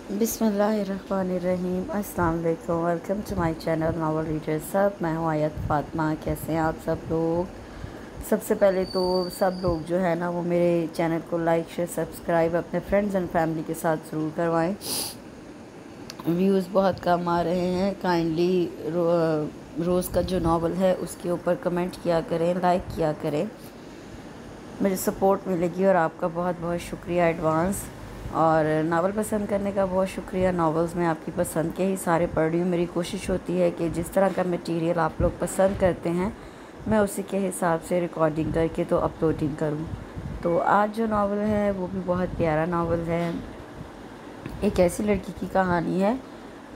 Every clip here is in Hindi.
बिस्मिल्लाहिर्रहमानिर्रहीम। अस्सलाम वालेकुम। Welcome to my channel novel reader सब। मैं हूँ आयत फ़ातिमा। कैसे हैं आप सब लोग? सबसे पहले तो सब लोग जो है ना वो मेरे चैनल को लाइक शेयर सब्सक्राइब अपने फ्रेंड्स एंड फैमिली के साथ ज़रूर करवाएं। व्यूज़ बहुत कम आ रहे हैं। काइंडली रोज़ का जो नावल है उसके ऊपर कमेंट किया करें, लाइक किया करें, मुझे सपोर्ट मिलेगी और आपका बहुत बहुत शुक्रिया एडवांस। और नावल पसंद करने का बहुत शुक्रिया। नावल्स मैं आपकी पसंद के ही सारे पढ़ रही हूँ। मेरी कोशिश होती है कि जिस तरह का मटेरियल आप लोग पसंद करते हैं मैं उसी के हिसाब से रिकॉर्डिंग करके तो अपलोडिंग करूँ। तो आज जो नावल है वो भी बहुत प्यारा नावल है। एक ऐसी लड़की की कहानी है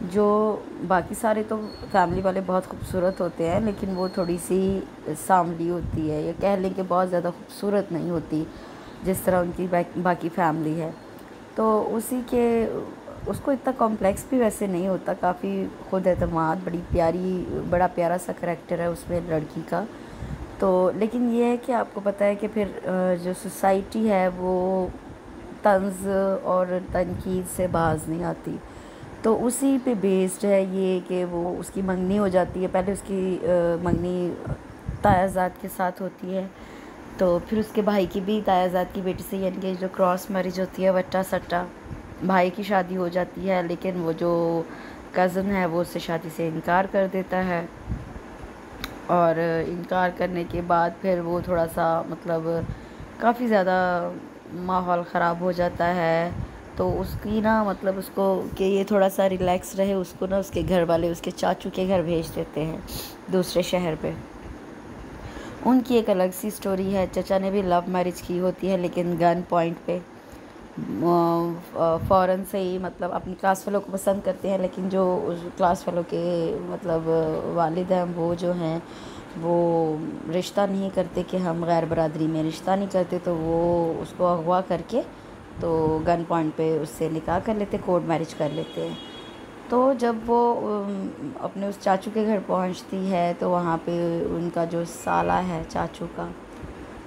जो बाकी सारे तो फैमिली वाले बहुत खूबसूरत होते हैं, लेकिन वो थोड़ी सी सांवली होती है, या कह लें कि बहुत ज़्यादा खूबसूरत नहीं होती जिस तरह उनकी बाकी फैमिली है। तो उसी के उसको इतना कॉम्प्लेक्स भी वैसे नहीं होता, काफ़ी खुद एतमाद, बड़ा प्यारा सा करैक्टर है उसमें लड़की का। तो लेकिन ये है कि आपको पता है कि फिर जो सोसाइटी है वो तंज़ और तनकीद से बाज नहीं आती। तो उसी पे बेस्ड है ये कि वो उसकी मंगनी हो जाती है। पहले उसकी मंगनी तायाज़ाद के साथ होती है, तो फिर उसके भाई की भी तायाज़ाद की बेटी से, यानी कि जो क्रॉस मैरिज होती है, वट्टा सट्टा भाई की शादी हो जाती है। लेकिन वो जो कज़न है वो उससे शादी से इनकार कर देता है, और इनकार करने के बाद फिर वो थोड़ा सा मतलब काफ़ी ज़्यादा माहौल ख़राब हो जाता है। तो उसकी ना मतलब उसको कि ये थोड़ा सा रिलैक्स रहे, उसको ना उसके घर वाले उसके चाचू के घर भेज देते हैं दूसरे शहर पे। उनकी एक अलग सी स्टोरी है। चचा ने भी लव मैरिज की होती है, लेकिन गन पॉइंट पे फ़ौरन से ही मतलब अपनी क्लास वालों को पसंद करते हैं, लेकिन जो उस क्लास वालों के मतलब वालिद हैं वो जो हैं वो रिश्ता नहीं करते कि हम गैर बरादरी में रिश्ता नहीं करते, तो वो उसको अगवा करके तो गन पॉइंट पे उससे निकाह कर लेते, कोर्ट मैरिज कर लेते हैं। तो जब वो अपने उस चाचू के घर पहुंचती है तो वहाँ पे उनका जो साला है चाचू का,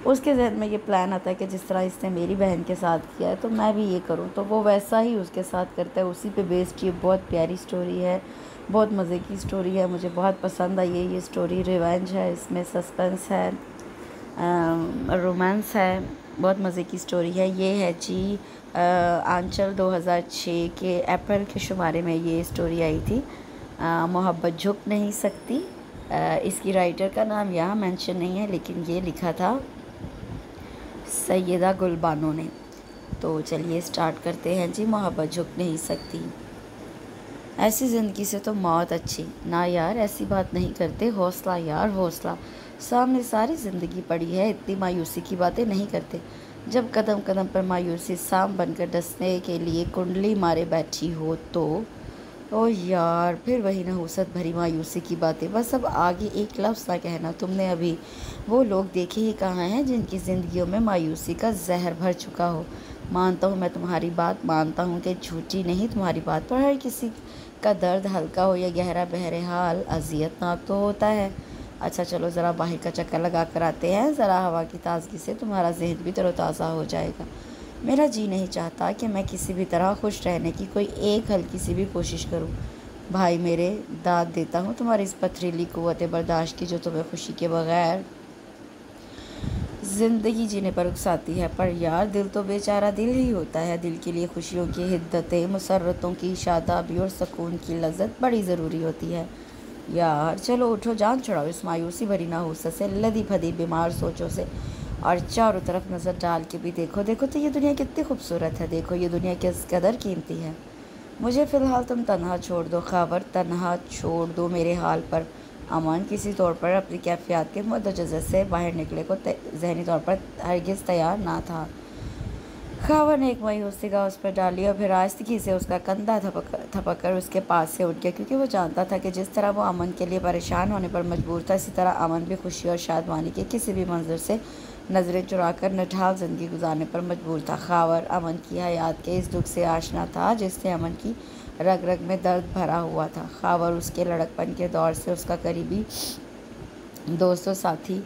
उसके जहन में ये प्लान आता है कि जिस तरह इसने मेरी बहन के साथ किया है तो मैं भी ये करूँ। तो वो वैसा ही उसके साथ करता है। उसी पे बेस्ड ये बहुत प्यारी स्टोरी है, बहुत मज़े की स्टोरी है। मुझे बहुत पसंद आई है ये स्टोरी। रिवेंज है इसमें, सस्पेंस है, रोमांस है, बहुत मज़े की स्टोरी है। ये है जी आंचल 2006 के अप्रैल के शुमारे में ये स्टोरी आई थी। मोहब्बत झुक नहीं सकती। इसकी राइटर का नाम यहाँ मेंशन नहीं है, लेकिन ये लिखा था सैयदा गुलबानो ने। तो चलिए स्टार्ट करते हैं जी। मोहब्बत झुक नहीं सकती। ऐसी ज़िंदगी से तो मौत अच्छी ना यार, ऐसी बात नहीं करते। हौसला यार हौसला, सामने सारी ज़िंदगी पड़ी है, इतनी मायूसी की बातें नहीं करते। जब कदम कदम पर मायूसी साम बनकर डसने के लिए कुंडली मारे बैठी हो तो ओ यार, फिर वही नहुसत भरी मायूसी की बातें। बस अब आगे एक लफ्ज़ ना कहना तुमने अभी। वो लोग देखे ही कहाँ हैं जिनकी ज़िंदगियों में मायूसी का जहर भर चुका हो। मानता हूँ मैं तुम्हारी बात, मानता हूँ कि झूठी नहीं तुम्हारी बात, पर हर किसी का दर्द हल्का हो या गहरा बहरहाल अजियतनाक तो होता है। अच्छा चलो ज़रा बाहर का चक्कर लगा कर आते हैं, ज़रा हवा की ताजगी से तुम्हारा जहन भी तरोताज़ा हो जाएगा। मेरा जी नहीं चाहता कि मैं किसी भी तरह खुश रहने की कोई एक हल्की सी भी कोशिश करूं। भाई मेरे, दाद देता हूं तुम्हारी इस पथरीली कुव्वत बर्दाश्त की जो तुम्हें खुशी के बगैर ज़िंदगी जीने पर उकसाती है। पर यार दिल तो बेचारा दिल ही होता है। दिल के लिए खुशियों की हिद्दतें, मुसर्रतों की शादाबी और सुकून की लज्जत बड़ी ज़रूरी होती है। यार चलो उठो, जान छुड़ाओ इस मायूसी भरी नाहुसत से, लदी फदी बीमार सोचों से, और चारों तरफ नज़र डाल के भी देखो। देखो तो ये दुनिया कितनी खूबसूरत है, देखो ये दुनिया किस कदर कीमती है। मुझे फ़िलहाल तुम तन्हा छोड़ दो ख़ावर, तन्हा छोड़ दो मेरे हाल पर। अमन किसी तौर पर अपनी कैफियत के मुद्दजज़ से बाहर निकले को ज़हनी तौर पर हरगिज़ तैयार ना था। ख़ावर ने एक मायूस निगाह उस पर डाली और फिर आहिस्तगी से उसका कंधा थपक कर उसके पास से उठ गया, क्योंकि वो जानता था कि जिस तरह वो अमन के लिए परेशान होने पर मजबूर था, इसी तरह अमन भी खुशी और शादमानी के किसी भी मंजर से नज़रें चुराकर नठाल ज़िंदगी गुजारने पर मजबूर था। ख़ावर अमन की हयात के इस दुख से आशना था जिससे अमन की रग रग में दर्द भरा हुआ था। ख़ावर उसके लड़कपन के दौर से उसका करीबी दोस्त और साथी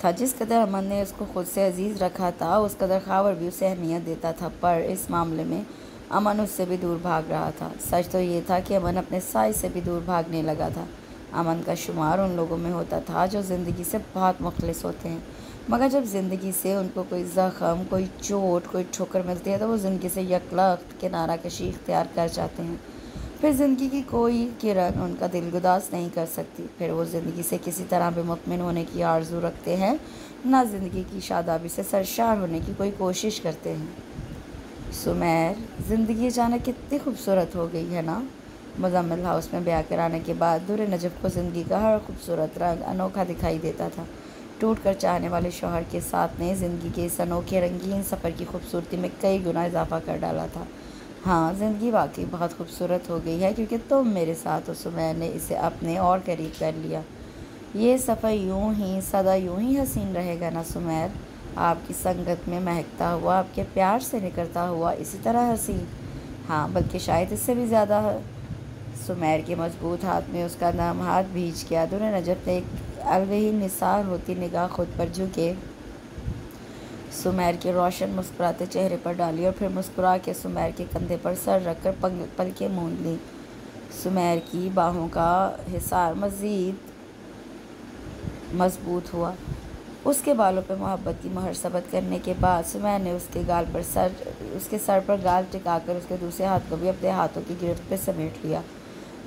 था। जिस कदर अमन ने उसको खुद से अजीज़ रखा था, उस कदर ख़ावर भी उसे अहमियत देता था। पर इस मामले में अमन उससे भी दूर भाग रहा था। सच तो ये था कि अमन अपने साए से भी दूर भागने लगा था। अमन का शुमार उन लोगों में होता था जो ज़िंदगी से बहुत मुखलिस होते हैं, मगर जब ज़िंदगी से उनको कोई ज़ख़म, कोई चोट, कोई ठोकर मिलती है तो वो ज़िंदगी से यकलख्त किनारा कशी इख्तियार कर जाते हैं। फिर ज़िंदगी की कोई किरण उनका दिल गुदास नहीं कर सकती। फिर वो ज़िंदगी से किसी तरह भी मुतमिन होने की आरज़ू रखते हैं, ना ज़िंदगी की शादाबी से सरशार होने की कोई कोशिश करते हैं। सुमैर, ज़िंदगी अचानक कितनी खूबसूरत हो गई है ना। मुज़म्मिल हाउस में ब्याह कराने के बाद दूर नजफ़ को ज़िंदगी का हर खूबसूरत रंग अनोखा दिखाई देता था। टूट कर चाहने वाले शौहर के साथ ने ज़िंदगी के इस अनोखे रंगीन सफ़र की खूबसूरती में कई गुना इजाफा कर डाला था। हाँ, ज़िंदगी वाकई बहुत खूबसूरत हो गई है क्योंकि तुम मेरे साथ हो। सुमैर ने इसे अपने और करीब कर लिया। ये सफ़र यूं ही सदा यूं ही हसीन रहेगा ना सुमैर, आपकी संगत में महकता हुआ, आपके प्यार से निकलता हुआ इसी तरह हसीन। हाँ, बल्कि शायद इससे भी ज़्यादा है। सुमैर के मजबूत हाथ में उसका नम हाथ भीज गया। दूर नजफ़ ने एक अलवही निसार होती निगाह खुद पर झुके सुमैर के रोशन मुस्कुराते चेहरे पर डाली और फिर मुस्कुरा के सुमैर के कंधे पर सर रखकर पलकें मूंद ली। सुमैर की बाहों का हिसार मज़ीद मजबूत हुआ। उसके बालों पर मोहब्बत की महर सबत करने के बाद सुमैर ने उसके सर पर गाल टिकाकर उसके दूसरे हाथ को भी अपने हाथों की गिरफ्त पर समेट लिया।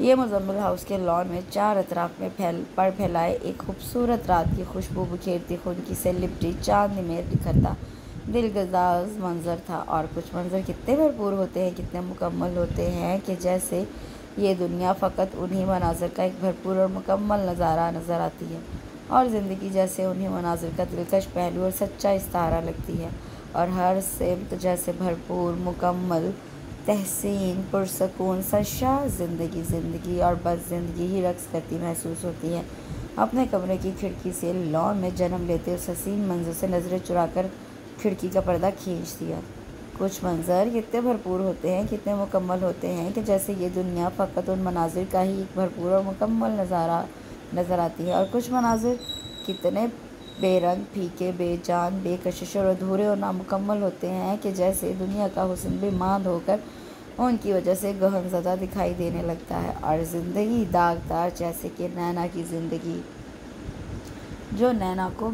ये मुज़म्मिल हाउस के लॉन में चार अतराफ में फैलाए एक खूबसूरत रात की खुशबू बिखेरती खुनकी से लिपटी चांदनी में निखरता दिलगज़ाज़ मंज़र था। और कुछ मंज़र कितने भरपूर होते हैं, कितने मुकम्मल होते हैं कि जैसे ये दुनिया फ़कत उन्हीं मनाज़र का एक भरपूर और मुकम्मल नज़ारा नज़र आती है, और ज़िंदगी जैसे उन्हीं मनाज़र का दिलकश पहलू और सच्चा इस्तारा लगती है, और हर सिमत जैसे भरपूर, मुकम्मल, तहसीन, पुरसकून, सरशार ज़िंदगी और बस ज़िंदगी ही रक़्स करती महसूस होती है। अपने कमरे की खिड़की से लॉन में जन्म लेते उस हसीन मंज़र से नज़रें चुराकर खिड़की का पर्दा खींच दिया। कुछ मंज़र कितने भरपूर होते हैं, कितने मुकम्मल होते हैं कि जैसे ये दुनिया फ़कत उन मनाज़िर का ही एक भरपूर और मुकम्मल नज़ारा नज़र आती है, और कुछ मनाज़िर कितने बेरंग, फीके, बेजान, बेकशिश और अधूरे और नामुकम्मल होते हैं कि जैसे दुनिया का हुस्न भी मांद होकर उनकी वजह से गहनज़दा दिखाई देने लगता है। और ज़िंदगी दागदार जैसे कि नैना की ज़िंदगी, जो नैना को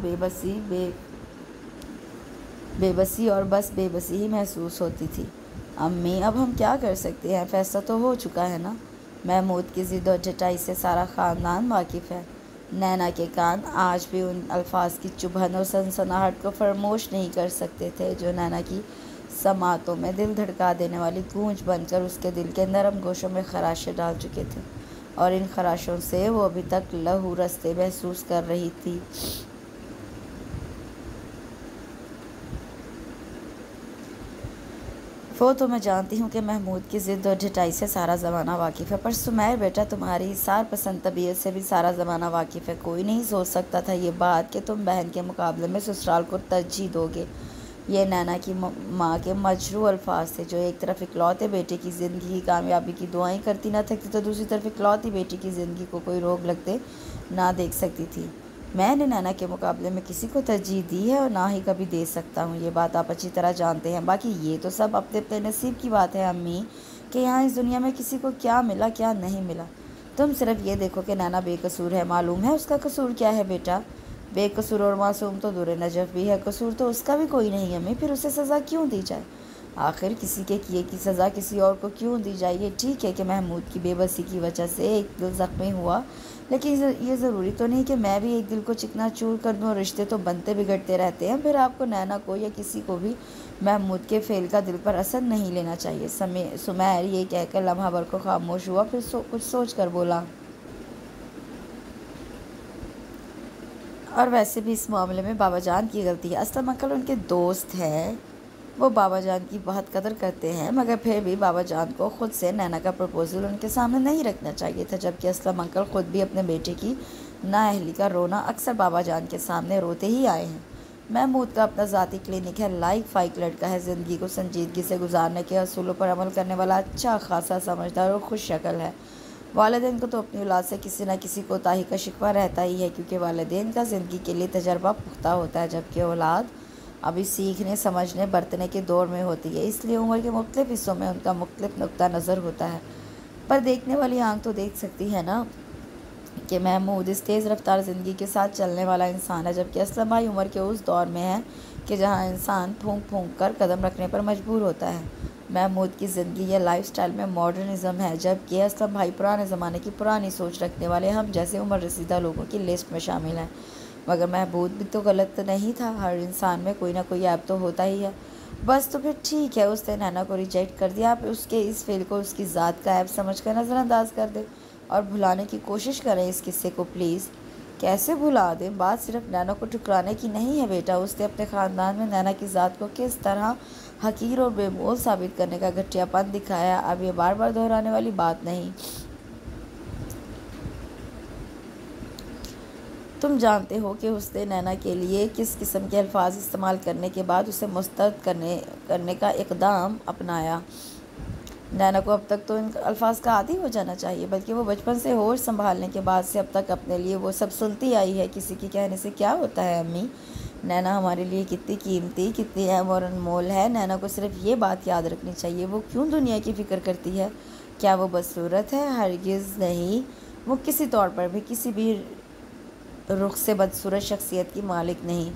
बेबसी और बस बेबसी ही महसूस होती थी। अम्मी, अब हम क्या कर सकते हैं, फ़ैसला तो हो चुका है ना। महमूद की ज़िद और जटाई से सारा ख़ानदान वाकिफ़ है। नैना के कान आज भी उन अल्फाज की चुभन और सनसनाहट को फरमोश नहीं कर सकते थे जो नैना की समातों में दिल धड़का देने वाली गूंज बनकर उसके दिल के नरम गोशों में खराशें डाल चुके थे, और इन खराशों से वो अभी तक लहू रस्ते महसूस कर रही थी। वो तो मैं जानती हूँ कि महमूद की ज़िद और ढिठाई से सारा ज़माना वाकिफ़ है, पर सुमैर बेटा, तुम्हारी सार पसंद तबीयत से भी सारा ज़माना वाकिफ़ है। कोई नहीं सोच सकता था ये बात कि तुम बहन के मुकाबले में ससुराल को तरजीह दोगे। ये नैना की माँ के मजरू अल्फाज थे, जो एक तरफ इकलौते बेटे की ज़िंदगी की कामयाबी की दुआएं करती ना थकती, तो दूसरी तरफ इकलौती बेटी की ज़िंदगी को कोई रोग लगते ना देख सकती थी। मैंने नैना के मुकाबले में किसी को तरजीह दी है और ना ही कभी दे सकता हूँ, ये बात आप अच्छी तरह जानते हैं। बाकी ये तो सब अपने अपने नसीब की बात है अम्मी, कि यहाँ इस दुनिया में किसी को क्या मिला क्या नहीं मिला। तुम सिर्फ ये देखो कि नैना बेकसूर है। मालूम है उसका कसूर क्या है बेटा? बेकसूर और मासूम तो दूर नजफ़ भी है, कसूर तो उसका भी कोई नहीं अम्मी। फिर उसे सज़ा क्यों दी जाए? आखिर किसी के किए की सज़ा किसी और को क्यों दी जाए? ये ठीक है कि महमूद की बेबसी की वजह से एक दिल ज़ख्मी हुआ, लेकिन ये ज़रूरी तो नहीं कि मैं भी एक दिल को चिकनाचूर कर दूँ। रिश्ते तो बनते बिगड़ते रहते हैं। फिर आपको नैना को या किसी को भी महमूद के फ़ेल का दिल पर असर नहीं लेना चाहिए। सुमैर ये कहकर लम्हा भर को खामोश हुआ, फिर कुछ सोच कर बोला, और वैसे भी इस मामले में बाबा जान की गलती है। असलम अंकल उनके दोस्त हैं, वो बाबा जान की बहुत कदर करते हैं, मगर फिर भी बाबा जान को ख़ुद से नैना का प्रपोज़ल उनके सामने नहीं रखना चाहिए था। जबकि असलम अंकल ख़ुद भी अपने बेटे की नाअहली का रोना अक्सर बाबा जान के सामने रोते ही आए हैं। महमूद का अपना ज़ाती क्लिनिक है, लाइक फ़ाइक लड़का है, ज़िंदगी को संजीदगी से गुजारने के असूलों पर अमल करने वाला अच्छा खासा समझदार और खुश शक्ल है। वालिदैन को तो अपनी औलाद से किसी न किसी कोताही का शिकवा रहता ही है, क्योंकि वालिदैन का ज़िंदगी के लिए तजर्बा पुख्ता होता है, जबकि औलाद अभी सीखने, समझने, बरतने के दौर में होती है, इसलिए उम्र के मुख्तलिफ हिस्सों में उनका मुख्तलिफ नुक्ता नज़र होता है। पर देखने वाली आंख तो देख सकती है ना कि महमूद इस तेज़ रफ्तार ज़िंदगी के साथ चलने वाला इंसान है, जबकि असलम भाई उम्र के उस दौर में है कि जहाँ इंसान फूंक फूंक कर कदम रखने पर मजबूर होता है। महमूद की ज़िंदगी या लाइफस्टाइल में मॉडर्निज़म है, जबकि असलम भाई पुराने ज़माने की पुरानी सोच रखने वाले हम जैसे उम्र रसीदा लोगों की लिस्ट में शामिल हैं। मगर महमूद भी तो गलत नहीं था, हर इंसान में कोई ना कोई ऐप तो होता ही है। बस तो फिर ठीक है, उसने नैना को रिजेक्ट कर दिया, आप उसके इस फेल को उसकी ज़ात का ऐप समझ कर नज़रअंदाज कर दें और भुलाने की कोशिश करें इस किस्से को प्लीज़। कैसे भुला दें? बात सिर्फ नैना को ठुकराने की नहीं है बेटा, उसने अपने ख़ानदान में नैना की ज़ात को किस तरह हकीर और बेमोल साबित करने का घटियापन दिखाया। अब ये बार बार दोहराने वाली बात नहीं। तुम जानते हो कि उसने नैना के लिए किस किस्म के अल्फाज इस्तेमाल करने के बाद उसे मुस्तरद करने का इक़दाम अपनाया। नैना को अब तक तो इन अल्फाज का आदी हो जाना चाहिए, बल्कि वो बचपन से होश संभालने के बाद से अब तक अपने लिए वो सब सुनती आई है। किसी के कहने से क्या होता है अम्मी, नैना हमारे लिए कितनी कीमती, कितनी अहम और अनमोल है। नैना को सिर्फ ये बात याद रखनी चाहिए, वो क्यों दुनिया की फ़िक्र करती है। क्या वो बदसूरत है? हरगिज़ नहीं। वो किसी तौर पर भी किसी भी रुख से बदसूरत शख्सियत की मालिक नहीं।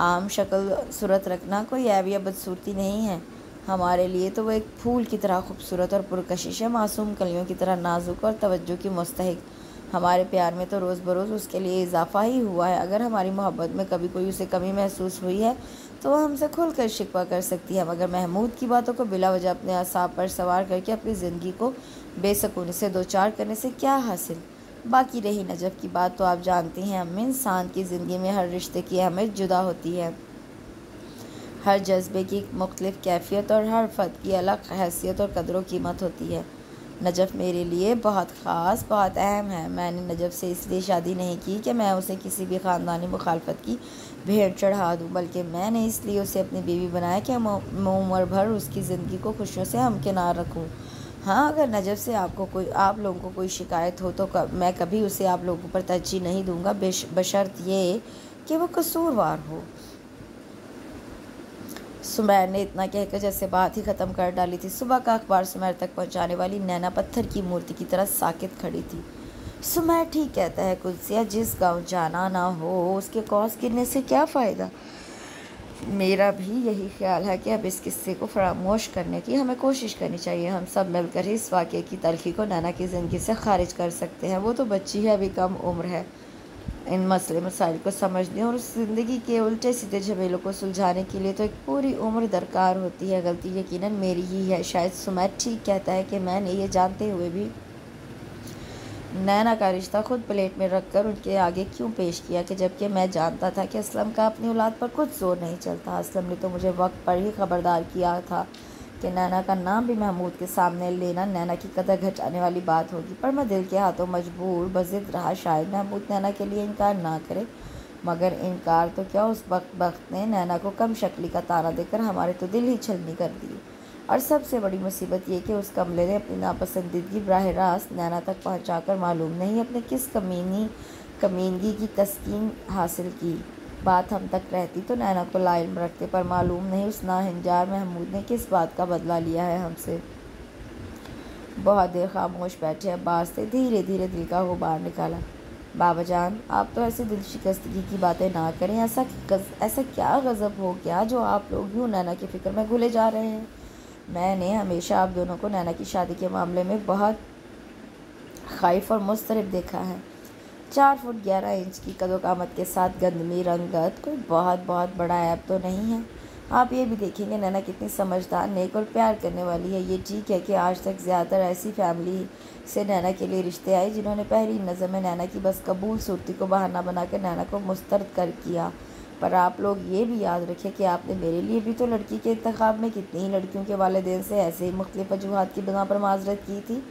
आम शक्ल सूरत रखना कोई ऐब या बदसूरती नहीं है। हमारे लिए तो वो एक फूल की तरह खूबसूरत और पुरकशिश है, मासूम कलियों की तरह नाजुक और तवज्जो की मुस्तहिक। हमारे प्यार में तो रोज़ बरोज़ उसके लिए इजाफ़ा ही हुआ है। अगर हमारी मोहब्बत में कभी कोई उसे कमी महसूस हुई है तो वह हमसे खुल कर शिकवा कर सकती है, मगर महमूद की बातों को बिला वजह अपने असाब पर सवार करके अपनी ज़िंदगी को बेसकूनी से दो चार करने से क्या हासिल। बाकी रही नजब की बात, तो आप जानती हैं अम्मी, इंसान की ज़िंदगी में हर रिश्ते की अहमियत जुदा होती है, हर जज्बे की मुख्तलिफ कैफियत और हर फ़र्द की अलग हैसियत और कदर कीमत होती है। नजफ़ मेरे लिए बहुत ख़ास, बहुत अहम है। मैंने नजफ़ से इसलिए शादी नहीं की कि मैं उसे किसी भी ख़ानदानी मुखालफत की भेंट चढ़ा दूँ, बल्कि मैंने इसलिए उसे अपनी बीवी बनाया कि मैं उम्र भर उसकी ज़िंदगी को खुशियों से हमकिनार रखूँ। हाँ, अगर नजफ़ से आप लोगों को कोई शिकायत हो तो मैं कभी उसे आप लोगों पर तरजीह नहीं दूँगा, बशर्त ये कि वो कसूरवार हो। सुमैर ने इतना कहकर जैसे बात ही ख़त्म कर डाली थी। सुबह का अखबार सुमैर तक पहुंचाने वाली नैना पत्थर की मूर्ति की तरह साकित खड़ी थी। सुमैर ठीक कहता है कुदसिया, जिस गांव जाना ना हो उसके कौस गिरने से क्या फ़ायदा। मेरा भी यही ख्याल है कि अब इस किस्से को फरामोश करने की हमें कोशिश करनी चाहिए। हम सब मिलकर ही इस वाक़े की तलखी को नैना की ज़िंदगी से खारिज कर सकते हैं। वो तो बच्ची है, अभी कम उम्र है इन मसले मसाइल को समझने और उस ज़िंदगी के उल्टे सीधे झमेलों को सुलझाने के लिए तो एक पूरी उम्र दरकार होती है। गलती यकीनन मेरी ही है। शायद सुमैर ठीक कहता है कि मैंने ये जानते हुए भी नैना का रिश्ता खुद प्लेट में रखकर उनके आगे क्यों पेश किया, कि जबकि मैं जानता था कि असलम का अपनी औलाद पर कुछ जोर नहीं चलता। असलम ने तो मुझे वक्त पर ही खबरदार किया था कि नैना का नाम भी महमूद के सामने लेना नैना की कदर घटाने वाली बात होगी, पर मैं दिल के हाथों मजबूर बज़िद रहा। शायद महमूद नैना के लिए इनकार ना करे, मगर इनकार तो क्या, उस वक्त ने नैना को कम शक्ली का ताना देकर हमारे तो दिल ही छलनी कर दिए। और सबसे बड़ी मुसीबत ये कि उस कमले ने अपनी नापसंदीदगी बराह रास्त नैना तक पहुँचाकर मालूम नहीं अपने किस कमीनगी की तस्कीन हासिल की। बात हम तक रहती तो नैना को लाइल्म रखते, पर मालूम नहीं उस नाहिंजार महमूद ने किस बात का बदला लिया है हमसे। बहुत देर खामोश बैठे अब्बास ने धीरे धीरे दिल का गुबार निकाला। बाबा जान, आप तो ऐसी दिल शिकस्तगी की बातें ना करें। ऐसा क्या गज़ब हो गया जो आप लोग यूँ नैना की फ़िक्र में घुले जा रहे हैं। मैंने हमेशा आप दोनों को नैना की शादी के मामले में बहुत खाइफ और मुस्तरब देखा है। 4 फुट 11 इंच की कदोकामत के साथ गंदमी रंगत कोई बहुत बड़ा ऐप तो नहीं है। आप ये भी देखेंगे नैना कितनी समझदार, नेक और प्यार करने वाली है। ये ठीक है कि आज तक ज़्यादातर ऐसी फैमिली से नैना के लिए रिश्ते आए जिन्होंने पहली नज़र में नैना की बस कबूल सूरती को बहाना बनाकर नैना को मुस्तरद कर किया। पर आप लोग ये भी याद रखें कि आपने मेरे लिए भी तो लड़की के इंतखाब में कितनी ही लड़कियों के वालिदैन से ऐसे ही मुख्तलिफ वजूहात की बिना पर माजरत की थी।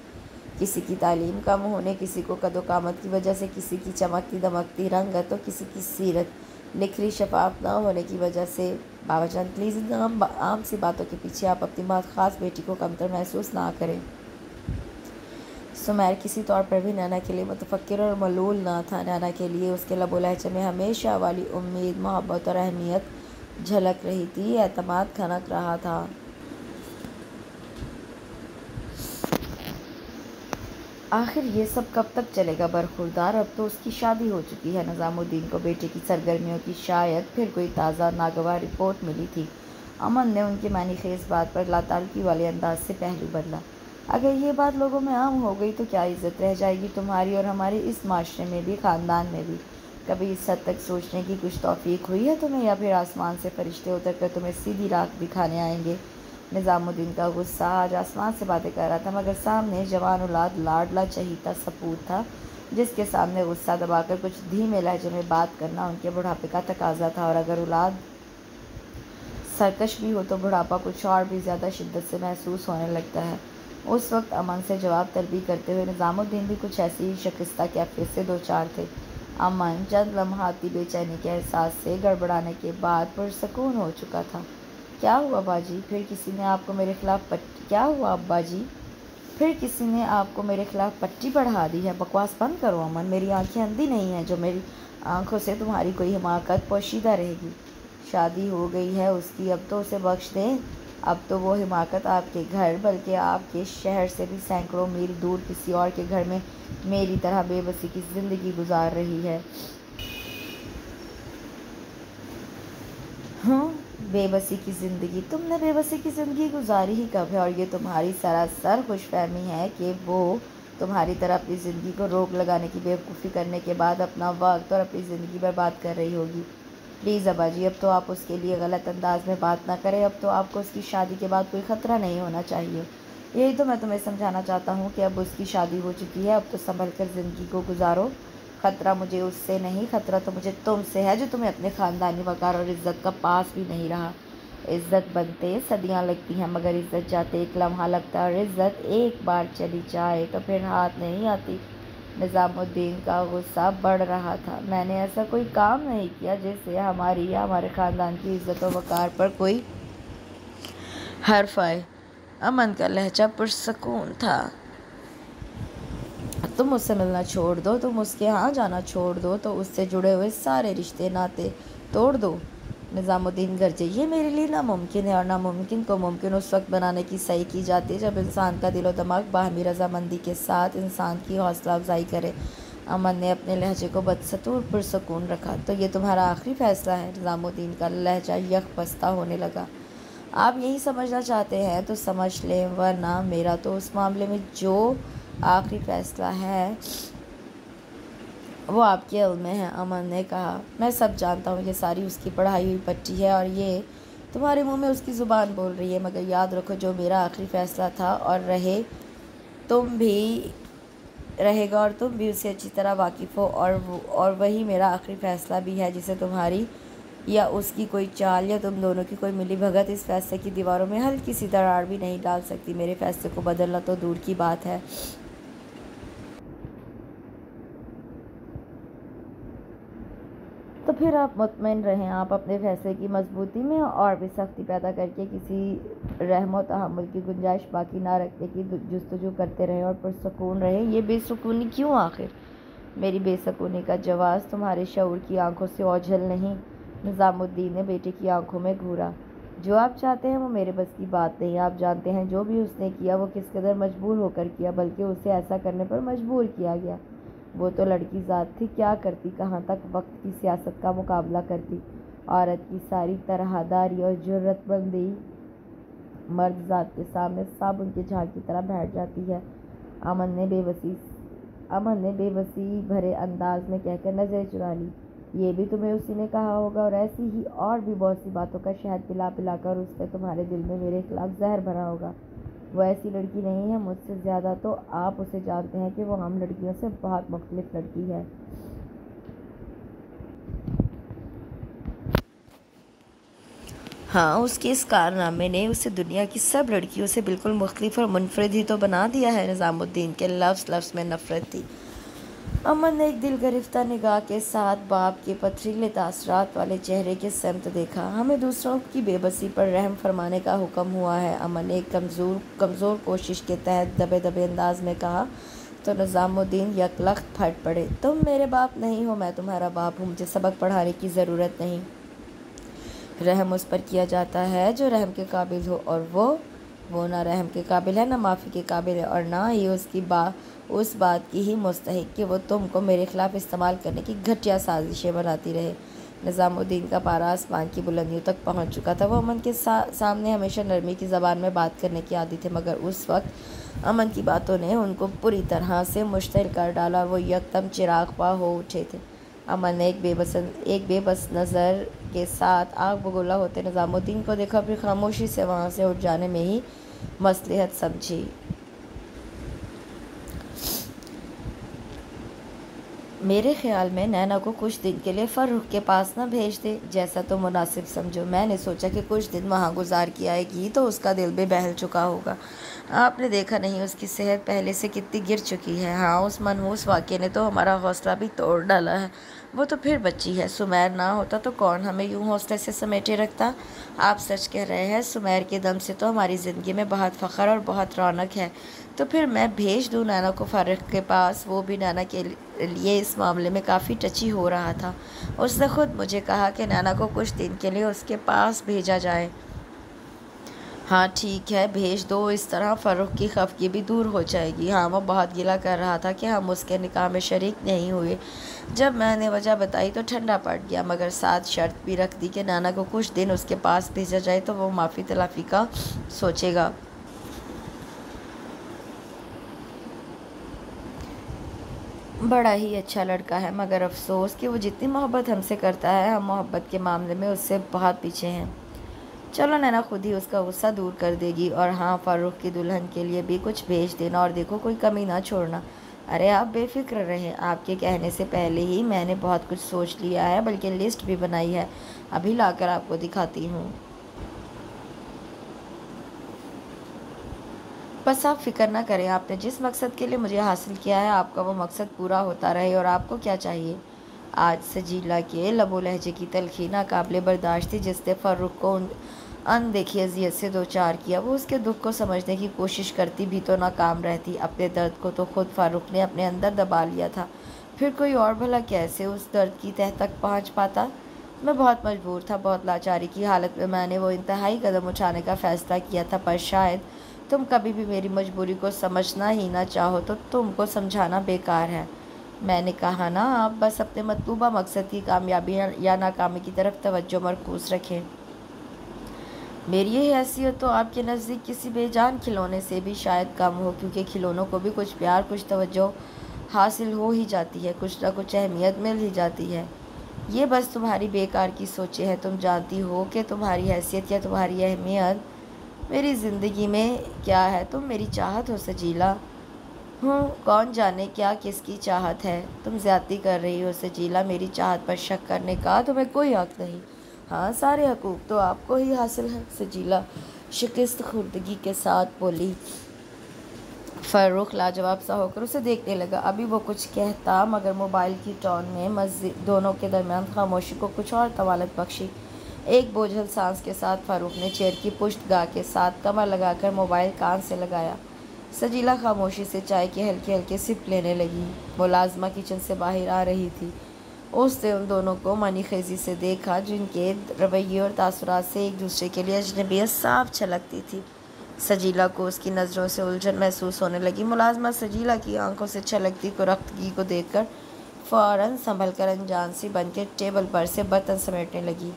किसी की तालीम कम होने, किसी को कदोकामत की वजह से, किसी की चमकती दमकती रंगत तो किसी की सीरत निखरी शफाफ ना होने की वजह से। बाबा जान प्लीज़ इन आम सी बातों के पीछे आप अपनी बात ख़ास बेटी को कमतर महसूस ना करें। सुमैर किसी तौर पर भी नैना के लिए मुतफक्किर और मलूल ना था। नैना के लिए उसके लबो लहजे में हमेशा वाली उम्मीद, मोहब्बत और अहमियत झलक रही थी, एतमाद खनक रहा था। आखिर ये सब कब तक चलेगा बरखुरदार? अब तो उसकी शादी हो चुकी है। निज़ामुद्दीन को बेटे की सरगर्मियों की शायद फिर कोई ताज़ा नागवार रिपोर्ट मिली थी। अमन ने उनकी मानीखेज़ बात पर लाताल्की वाले अंदाज से पहलू बदला। अगर ये बात लोगों में आम हो गई तो क्या इज़्ज़त रह जाएगी तुम्हारी और हमारे इस माशरे में भी, ख़ानदान में भी? कभी इस हद तक सोचने की कुछ तौफीक हुई है तुम्हें, या फिर आसमान से फरिश्ते उतर कर तुम्हें सीधी राह दिखाने आएंगे? निज़ामुद्दीन का गुस्सा आज आसमान से बातें कर रहा था, मगर सामने जवान औलाद लाडला चहीता सपूत था, जिसके सामने गुस्सा दबाकर कुछ धीमे लहजे में बात करना उनके बुढ़ापे का तकाजा था। और अगर औलाद सरकश भी हो तो बुढ़ापा कुछ और भी ज़्यादा शिद्दत से महसूस होने लगता है। उस वक्त अमन से जवाब तलबी करते हुए निज़ामुद्दीन भी कुछ ऐसी ही शिकस्ता कैफियत से दो चार थे। अमन चंद लम्हाती बेचैनी के एहसास से गड़बड़ाने के बाद पुरसकून हो चुका था। क्या हुआ बाजी? फिर किसी ने आपको मेरे खिलाफ क्या हुआ अब्बाजी? फिर किसी ने आपको मेरे खिलाफ पट्टी बढ़ा दी है? बकवास बंद करो अमन, मेरी आंखें अंधी नहीं हैं जो मेरी आंखों से तुम्हारी कोई हिमाकत पोशीदा रहेगी। शादी हो गई है उसकी, अब तो उसे बख्श दें। अब तो वो हिमाकत आपके घर, बल्कि आपके शहर से भी सैकड़ों मील दूर किसी और के घर में मेरी तरह बेबसी की ज़िंदगी गुजार रही है। हाँ, बेबसी की ज़िंदगी? तुमने बेबसी की ज़िंदगी गुजारी ही कब है? और ये तुम्हारी सरासर खुशफहमी है कि वो तुम्हारी तरह अपनी ज़िंदगी को रोक लगाने की बेवकूफ़ी करने के बाद अपना वक्त और अपनी ज़िंदगी बर्बाद कर रही होगी। प्लीज़ अब्बाजी, अब तो आप उसके लिए गलत अंदाज में बात ना करें। अब तो आपको उसकी शादी के बाद कोई ख़तरा नहीं होना चाहिए। यही तो मैं तुम्हें समझाना चाहता हूँ कि अब उसकी शादी हो चुकी है, अब तो संभल कर ज़िंदगी को गुजारो। ख़तरा मुझे उससे नहीं, ख़तरा तो मुझे तुमसे है, जो तुम्हें अपने ख़ानदानी वक़ार और इज़्ज़त का पास भी नहीं रहा। इज़्ज़त बनते सदियां लगती हैं, मगर इज़्ज़त जाते एक लम्हा लगता है, और इज़्ज़त एक बार चली जाए तो फिर हाथ नहीं आती। निज़ामुद्दीन का गुस्सा बढ़ रहा था। मैंने ऐसा कोई काम नहीं किया जिससे हमारी या हमारे ख़ानदान की इज़्ज़त और वक़ार पर कोई हर्फ आए। अमन का लहजा पुरसकून था। तुम मुझसे मिलना छोड़ दो, तुम उसके यहाँ जाना छोड़ दो, तो उससे जुड़े हुए सारे रिश्ते नाते तोड़ दो। निज़ामुद्दीन गरजे, ये मेरे लिए नामुमकिन है, और नामुमकिन को मुमकिन उस वक्त बनाने की सही की जाती है जब इंसान का दिलो दिमाग बाहमी रजामंदी के साथ इंसान की हौसला अफजाई करे। अमन ने अपने लहजे को बदस्तूर पुरसकून रखा। तो ये तुम्हारा आखिरी फ़ैसला है? निज़ामुद्दीन का लहजा यक बस्ता होने लगा। आप यही समझना चाहते हैं तो समझ लें, वरना मेरा तो उस मामले में जो आखिरी फ़ैसला है वो आपके इल्म में है। अमन ने कहा, मैं सब जानता हूँ, ये सारी उसकी पढ़ाई हुई पट्टी है और ये तुम्हारे मुंह में उसकी ज़ुबान बोल रही है, मगर याद रखो जो मेरा आखिरी फ़ैसला था और रहेगा, और तुम भी उससे अच्छी तरह वाकिफ़ हो, और वही मेरा आखिरी फ़ैसला भी है, जिसे तुम्हारी या उसकी कोई चाल या तुम दोनों की कोई मिली भगत इस फैसले की दीवारों में हल्की सी दरार भी नहीं डाल सकती। मेरे फैसले को बदलना तो दूर की बात है। तो फिर आप मुतमईन रहें, आप अपने फैसले की मजबूती में और भी सख्ती पैदा करके किसी रहम तहम्मुल की गुंजाइश बाकी ना रखने की जुस्तजू करते रहें और पुरसकून रहें। ये बेसुकूनी क्यों आखिर? मेरी बेसुकूनी का जवाब तुम्हारे शऊर की आंखों से ओझल नहीं। निज़ामुद्दीन ने बेटे की आंखों में घूरा। जो आप चाहते हैं वो मेरे बस की बात नहीं। आप जानते हैं जो भी उसने किया वो किस कदर मजबूर होकर किया, बल्कि उसे ऐसा करने पर मजबूर किया गया। वो तो लड़की ज़ात थी, क्या करती, कहाँ तक वक्त की सियासत का मुकाबला करती। औरत की सारी तरहदारी और जुर्रतमंदी मर्द ज़ात के सामने साबुन के झाग की तरह बैठ जाती है। अमन ने बेबसी भरे अंदाज में कहकर नज़रें चुरा ली। ये भी तुम्हें उसी ने कहा होगा, और ऐसी ही और भी बहुत सी बातों का शहद पिला पिलाकर उसने तुम्हारे दिल में मेरे खिलाफ जहर भरा होगा। वो ऐसी लड़की नहीं है, मुझसे ज़्यादा तो आप उसे जानते हैं कि वो हम लड़कियों से बहुत मुख्तलिफ लड़की है। हाँ, उसके इस कारनामे ने उसे दुनिया की सब लड़कियों से बिल्कुल मुख्तलिफ और मुनफरिद ही तो बना दिया है। निज़ामुद्दीन के लफ्ज़ में नफ़रत थी। अमन ने एक दिल गिरफ्तार निगाह के साथ बाप के पथरीले तासरात वाले चेहरे के समत देखा। हमें दूसरों की बेबसी पर रहम फरमाने का हुक्म हुआ है, अमन ने एक कमज़ोर कोशिश के तहत दबे दबे अंदाज में कहा। तो निज़ामुद्दीन यकलख्त फट पड़े। तुम मेरे बाप नहीं हो, मैं तुम्हारा बाप हूँ, मुझे सबक पढ़ाने की ज़रूरत नहीं। रहम उस पर किया जाता है जो रहम के काबिल हो, और वो ना रहम के काबिल है, ना माफ़ी के काबिल है, और ना ही उस बात की ही मुस्तहिक कि वो तुमको मेरे ख़िलाफ़ इस्तेमाल करने की घटिया साजिशें बनाती रहे। निज़ामुद्दीन का पारा आसमान की बुलंदियों तक पहुंच चुका था। वो अमन के सामने हमेशा नरमी की ज़बान में बात करने के आदी थे, मगर उस वक्त अमन की बातों ने उनको पूरी तरह से मुश्तिल कर डाला और वो यकदम चिराग़ हो उठे थे। अमन ने एक बेबस नज़र के साथ आग बगोला होते निज़ामुद्दीन को देखा, फिर खामोशी से वहाँ से उठ जाने में ही मसलहत समझी। मेरे ख़्याल में नैना को कुछ दिन के लिए फ़र्रुख के पास ना भेज दे, जैसा तो मुनासिब समझो। मैंने सोचा कि कुछ दिन वहाँ गुजार के आएगी तो उसका दिल भी बहल चुका होगा। आपने देखा नहीं उसकी सेहत पहले से कितनी गिर चुकी है। हाँ, उस मनहूस वाक़े ने तो हमारा हौसला भी तोड़ डाला है। वो तो फिर बच्ची है। सुमैर ना होता तो कौन हमें यूँ हौसले से समेटे रखता। आप सच कह रहे हैं। सुमैर के दम से तो हमारी ज़िंदगी में बहुत फ़ख्र और बहुत रौनक है। तो फिर मैं भेज दूँ नैना को फ़र्रुख के पास। वो भी नैना के लिए इस मामले में काफ़ी टची हो रहा था। उसने ख़ुद मुझे कहा कि नैना को कुछ दिन के लिए उसके पास भेजा जाए। हाँ ठीक है, भेज दो। इस तरह फ़र्रुख की खफगी भी दूर हो जाएगी। हाँ, वो बहुत गिला कर रहा था कि हम उसके निकाह में शरीक नहीं हुए। जब मैंने वजह बताई तो ठंडा पड़ गया, मगर साथ शर्त भी रख दी कि नाना को कुछ दिन उसके पास भेजा जाए तो वो माफ़ी तलाफ़ी का सोचेगा। बड़ा ही अच्छा लड़का है, मगर अफसोस कि वो जितनी मोहब्बत हमसे करता है, हम मोहब्बत के मामले में उससे बहुत पीछे हैं। चलो नैना खुद ही उसका गुस्सा दूर कर देगी। और हाँ, फ़र्रुख की दुल्हन के लिए भी कुछ भेज देना, और देखो कोई कमी ना छोड़ना। अरे आप बेफिक्र रहें, आपके कहने से पहले ही मैंने बहुत कुछ सोच लिया है, बल्कि लिस्ट भी बनाई है। अभी लाकर आपको दिखाती हूँ। बस आप फ़िक्र ना करें, आपने जिस मकसद के लिए मुझे हासिल किया है, आपका वो मकसद पूरा होता रहे। और आपको क्या चाहिए? आज सजीला के लबो लहजे की तलखी नाकाबिले बर्दाश्त थी, जिसने फ़र्रुख को अनदेखी अजियत से दो चार किया। वो उसके दुख को समझने की कोशिश करती भी तो नाकाम रहती। अपने दर्द को तो खुद फ़र्रुख ने अपने अंदर दबा लिया था, फिर कोई और भला कैसे उस दर्द की तह तक पहुँच पाता। मैं बहुत मजबूर था, बहुत लाचारी की हालत में मैंने वो इंतहाई कदम उठाने का फ़ैसला किया था। पर शायद तुम कभी भी मेरी मजबूरी को समझना ही ना चाहो तो तुमको समझाना बेकार है। मैंने कहा ना, आप बस अपने मतलूबा मकसद की कामयाबी या नाकामी की तरफ तवज्जो मरकूज़ रखें। मेरी ये हैसियत तो आपके नज़दीक किसी बेजान खिलौने से भी शायद कम हो, क्योंकि खिलौनों को भी कुछ प्यार, कुछ तवज्जो हासिल हो ही जाती है, कुछ ना कुछ अहमियत मिल ही जाती है। ये बस तुम्हारी बेकार की सोचें हैं। तुम जानती हो कि तुम्हारी हैसियत या तुम्हारी अहमियत मेरी ज़िंदगी में क्या है। तुम मेरी चाहत हो सजीला। कौन जाने क्या किसकी चाहत है। तुम ज़्यादती कर रही हो सजीला, मेरी चाहत पर शक करने का तुम्हें कोई हक़ नहीं। हाँ, सारे हकूक़ तो आपको ही हासिल है। सजीला शिकस्त खुर्दगी के साथ बोली। फ़र्रुख लाजवाब सा होकर उसे देखने लगा। अभी वो कुछ कहता, मगर मोबाइल की टोन में मज़ीद दोनों के दरमियान खामोशी को कुछ और तवालत बख्शी। एक बोझल सांस के साथ फ़र्रुख ने चेयर की पुश्तगाह के साथ कमर लगाकर मोबाइल कान से लगाया। सजीला खामोशी से चाय के हल्के हल्के सिप लेने लगी। मुलाजमा किचन से बाहर आ रही थी। उसने उन दोनों को मनी खेजी से देखा, जिनके रवैये और तासुरात से एक दूसरे के लिए अजनबियत साफ छलकती थी। सजीला को उसकी नज़रों से उलझन महसूस होने लगी। मुलाजमा सजीला की आंखों से छलकती कुरख्तगी को देखकर फ़ौरन संभल कर अनजान सी बन के टेबल पर से बर्तन समेटने लगी।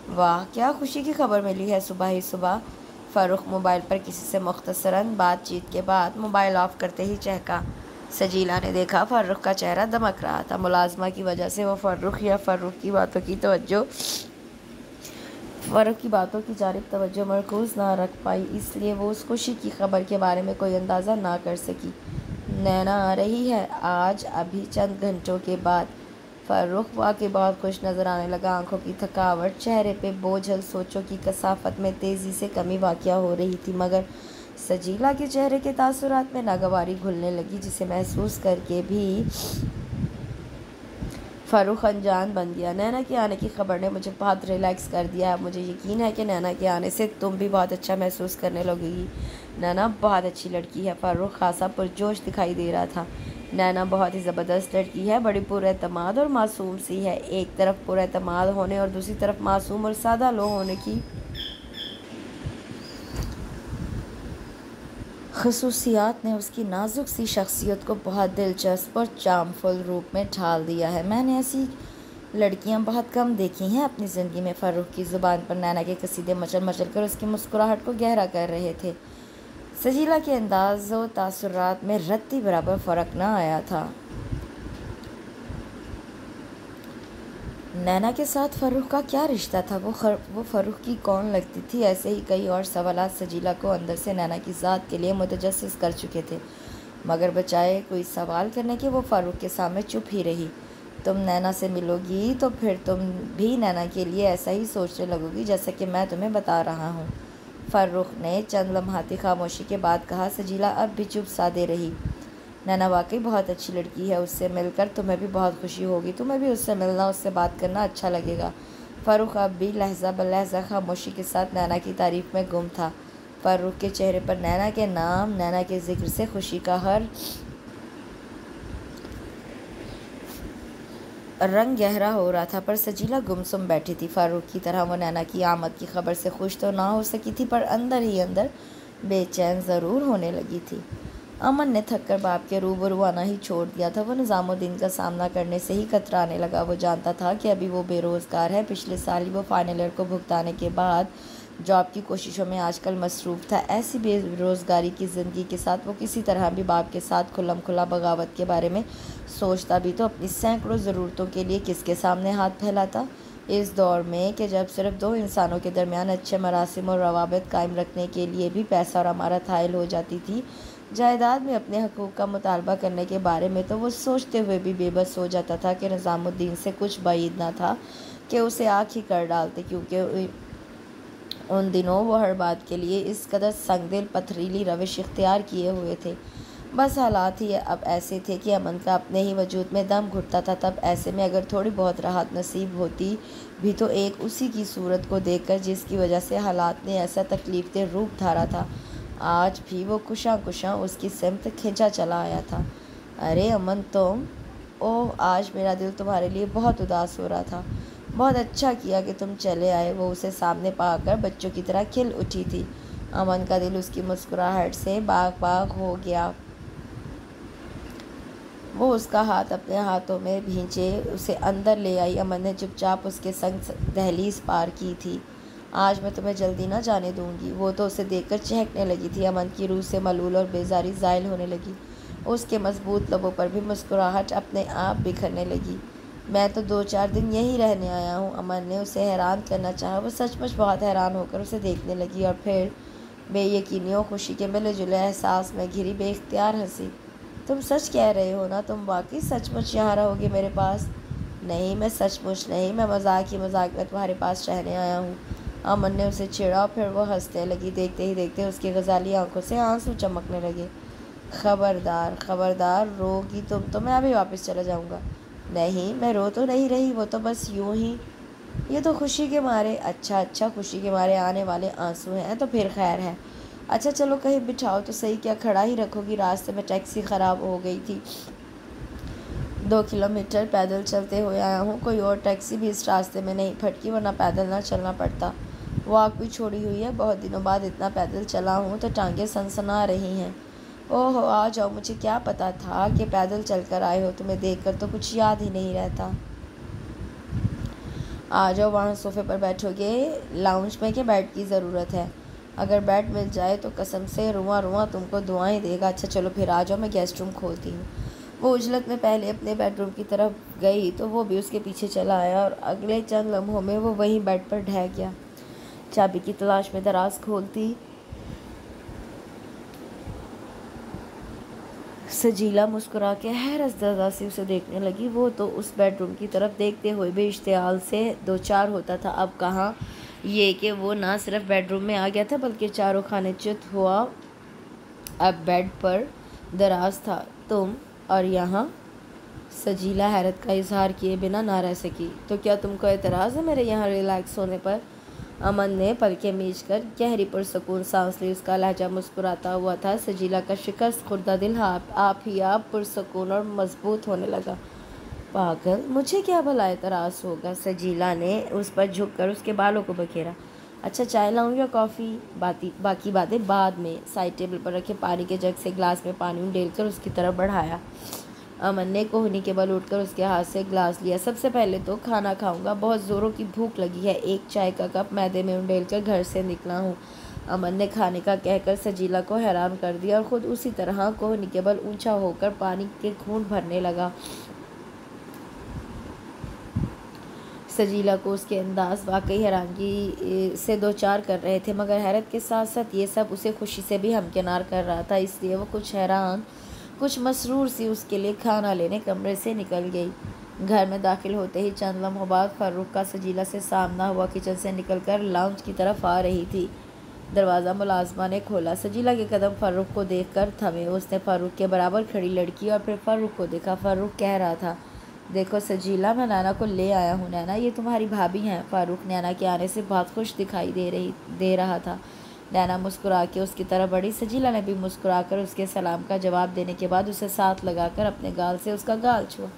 वाह, क्या खुशी की खबर मिली है सुबह ही सुबह। फ़र्रुख मोबाइल पर किसी से मुख्तसरन बातचीत के बाद मोबाइल ऑफ करते ही चहका। सजीला ने देखा फ़र्रुख का चेहरा दमक रहा था। मुलाजमा की वजह से वो फ़र्रुख की बातों की जानिब तवज्जो मरकूज़ ना रख पाई, इसलिए वो उस खुशी की खबर के बारे में कोई अंदाज़ा ना कर सकी। नैना आ रही है आज अभी चंद घंटों के बाद। फ़र्रुख वाकई बहुत खुश नज़र आने लगा। आंखों की थकावट, चेहरे पे बोझल सोचों की कसाफत में तेज़ी से कमी वाक़या हो रही थी, मगर सजीला के चेहरे के तासुरात में नागवारी घुलने लगी, जिसे महसूस करके भी फ़र्रुख अनजान बन गया। नैना के आने की ख़बर ने मुझे बहुत रिलैक्स कर दिया है। मुझे यकीन है कि नैना के आने से तुम भी बहुत अच्छा महसूस करने लगेगी। नैना बहुत अच्छी लड़की है। फ़र्रुख खासा पुरजोश दिखाई दे रहा था। नैना बहुत ही ज़बरदस्त लड़की है, बड़ी पुरएतमाद और मासूम सी है। एक तरफ पुरएतमाद होने और दूसरी तरफ मासूम और सादा लो होने की खसूसियात ने उसकी नाजुक सी शख्सियत को बहुत दिलचस्प और चार्मफुल रूप में ढाल दिया है। मैंने ऐसी लड़कियां बहुत कम देखी हैं अपनी ज़िंदगी में। फ़ारूक की ज़ुबान पर नैना के कसीदे मचल मचल कर उसकी मुस्कुराहट को गहरा कर रहे थे। सजीला के अंदाज़ व तासुरात में रत्ती बराबर फ़र्क न आया था। नैना के साथ फ़ारूक का क्या रिश्ता था? वो फ़ारूक की कौन लगती थी? ऐसे ही कई और सवालात सजीला को अंदर से नैना की ज़ात के लिए मुतजस्सिस कर चुके थे, मगर बचाए कोई सवाल करने के वो फ़ारूक के सामने चुप ही रही। तुम नैना से मिलोगी तो फिर तुम भी नैना के लिए ऐसा ही सोचने लगोगी जैसा कि मैं तुम्हें बता रहा हूँ। फ़ारूक ने चंद लम्हाती खामोशी के बाद कहा। सजीला अब भी चुप साधे रही। नैना वाकई बहुत अच्छी लड़की है, उससे मिलकर तुम्हें भी बहुत खुशी होगी। तुम्हें भी उससे मिलना, उससे बात करना अच्छा लगेगा। फ़ारूक अब भी लहजा बलहजा खामोशी के साथ नैना की तारीफ़ में गुम था। फ़ारूक के चेहरे पर नैना के नाम, नैना के ज़िक्र से खुशी का हर रंग गहरा हो रहा था, पर सजीला गुमसुम बैठी थी। फ़ारूक की तरह वो नैना की आमद की खबर से खुश तो ना हो सकी थी, पर अंदर ही अंदर बेचैन ज़रूर होने लगी थी। अमन ने थककर बाप के रूबरू आना ही छोड़ दिया था। वो निज़ामुद्दीन का सामना करने से ही कतराने लगा। वो जानता था कि अभी वो बेरोज़गार है। पिछले साल ही वो फाइनल ईयर को भुगताने के बाद जॉब की कोशिशों में आजकल मसरूफ़ था। ऐसी बेरोज़गारी की ज़िंदगी के साथ वो किसी तरह भी बाप के साथ खुल्लम खुला बगावत के बारे में सोचता भी तो अपनी सैकड़ों ज़रूरतों के लिए किसके सामने हाथ फैलाता। इस दौर में कि जब सिर्फ दो इंसानों के दरमियान अच्छे मरासिम और रवाबित कायम रखने के लिए भी पैसा और अमारत हायल हो जाती थी, जायदाद में अपने हकूक़ का मुतालबा करने के बारे में तो वो सोचते हुए भी बेबस हो जाता था कि निज़ामुद्दीन से कुछ बाइद ना था कि उसे आँख ही कर डालते, क्योंकि उन दिनों वो हर बात के लिए इस कदर संगदिल पथरीली रविश इख्तियार किए हुए थे। बस हालात ही अब ऐसे थे कि अमन का अपने ही वजूद में दम घुटता था। तब ऐसे में अगर थोड़ी बहुत राहत नसीब होती भी तो एक उसी की सूरत को देखकर जिसकी वजह से हालात ने ऐसा तकलीफ़देह रूप धारा था। आज भी वो कुशां कुशां उसकी सिमत खिंचा चला आया था। अरे अमन तुम, ओह आज मेरा दिल तुम्हारे लिए बहुत उदास हो रहा था। बहुत अच्छा किया कि तुम चले आए। वो उसे सामने पाकर बच्चों की तरह खिल उठी थी। अमन का दिल उसकी मुस्कुराहट से बाग बाग हो गया। वो उसका हाथ अपने हाथों में भींचे उसे अंदर ले आई। अमन ने चुपचाप उसके संग दहलीज पार की थी। आज मैं तुम्हें जल्दी ना जाने दूंगी। वो तो उसे देखकर चहकने लगी थी। अमन की रूह से मलूल और बेजारी ज़ायल होने लगी। उसके मजबूत लबों पर भी मुस्कुराहट अपने आप बिखरने लगी। मैं तो 2-4 दिन यहीं रहने आया हूँ। अमन ने उसे हैरान करना चाहा। वो सचमुच बहुत हैरान होकर उसे देखने लगी और फिर बेयकीनी और खुशी के मिले जुले एहसास में घिरी बेख्तियार हंसी। तुम सच कह रहे हो ना? तुम वाकई सचमुच यहाँ रहोगे मेरे पास? नहीं, मैं सचमुच नहीं, मैं मजाक में तुम्हारे पास रहने आया हूँ। अमन ने उसे छेड़ा और फिर वो हंसने लगी। देखते ही देखते उसकी गजाली आंखों से आंसू चमकने लगे। खबरदार खबरदार, रोगी तुम तो मैं अभी वापस चला जाऊँगा। नहीं, मैं रो तो नहीं रही, वो तो बस यूं ही, ये तो खुशी के मारे। अच्छा, खुशी के मारे आने वाले आंसू हैं तो फिर खैर है। अच्छा चलो कहीं बिठाओ तो सही, क्या खड़ा ही रखोगी? रास्ते में टैक्सी ख़राब हो गई थी। 2 किलोमीटर पैदल चलते हुए आया हूँ। कोई और टैक्सी भी इस रास्ते में नहीं फटकी, वरना पैदल ना चलना पड़ता। वॉक भी छोड़ी हुई है। बहुत दिनों बाद इतना पैदल चला हूँ तो टांगें सनसना रही हैं। ओहो आ जाओ, मुझे क्या पता था कि पैदल चलकर आए हो। तुम्हें देखकर तो कुछ याद ही नहीं रहता। आ जाओ, वहाँ सोफ़े पर बैठोगे? लाउंज में क्या बेड की ज़रूरत है? अगर बेड मिल जाए तो कसम से रुआ रुआ तुमको दुआएं देगा। अच्छा चलो फिर आ जाओ, मैं गेस्ट रूम खोलती हूँ। वो उजलत में पहले अपने बेडरूम की तरफ गई तो वो भी उसके पीछे चला आया और अगले चंद लम्हों में वो वहीं बेड पर ढह गया। चाबी की तलाश में दराज खोलती सजीला मुस्कुरा के हैरत ज़दा से उसे देखने लगी। वो तो उस बेडरूम की तरफ देखते हुए भी इश्तियाल से दो चार होता था। अब कहाँ ये कि वो ना सिर्फ बेडरूम में आ गया था बल्कि चारों खाने चित हुआ अब बेड पर दराज था। तुम और यहाँ? सजीला हैरत का इजहार किए बिना ना रह सकी। तो क्या तुमको एतराज़ है मेरे यहाँ रिलैक्स होने पर? अमन ने पलकें मीचकर गहरी पुरसकून सांस ली। उसका लहजा मुस्कुराता हुआ था। सजीला का शिकस्त खुर्दा दिल आप ही आप पुरसकून और मजबूत होने लगा। पागल, मुझे क्या भला एतराज़ होगा? सजीला ने उस पर झुककर उसके बालों को बखेरा। अच्छा, चाय लाऊं या कॉफ़ी? बाकी बातें बाद में। साइड टेबल पर रखे पानी के जग से ग्लास में पानी उंडेलकर उसकी तरफ बढ़ाया। अमन ने कोहनी के बल उठकर उसके हाथ से ग्लास लिया। सबसे पहले तो खाना खाऊंगा, बहुत ज़ोरों की भूख लगी है। एक चाय का कप मैदे में उंडेलकर घर से निकला हूँ। अमन ने खाने का कहकर सजीला को हैरान कर दिया और ख़ुद उसी तरह कोहनी के बल ऊंचा होकर पानी के घूंट भरने लगा। सजीला को उसके अंदाज वाकई हैरानगी से दो चार कर रहे थे, मगर हैरत के साथ साथ ये सब उसे खुशी से भी हमकिनार कर रहा था। इसलिए वो कुछ हैरान, कुछ मसरूर सी उसके लिए खाना लेने कमरे से निकल गई। घर में दाखिल होते ही चंद लम्हों बाद फ़ारूक का सजीला से सामना हुआ। किचन से निकलकर लाउंज की तरफ आ रही थी। दरवाज़ा मुलाजमा ने खोला। सजीला के कदम फ़ारूक को देखकर थमे। उसने फ़ारूक के बराबर खड़ी लड़की और फिर फ़ारूक को देखा। फ़ारूक कह रहा था, देखो सजीला, मैं नैना को ले आया हूँ। नैना, ये तुम्हारी भाभी हैं। फ़ारूक नैना के आने से बहुत खुश दिखाई दे रहा था। नैना मुस्कुरा के उसकी तरफ बढ़ी। सजीला ने भी मुस्कुराकर उसके सलाम का जवाब देने के बाद उसे साथ लगाकर अपने गाल से उसका गाल छुआ।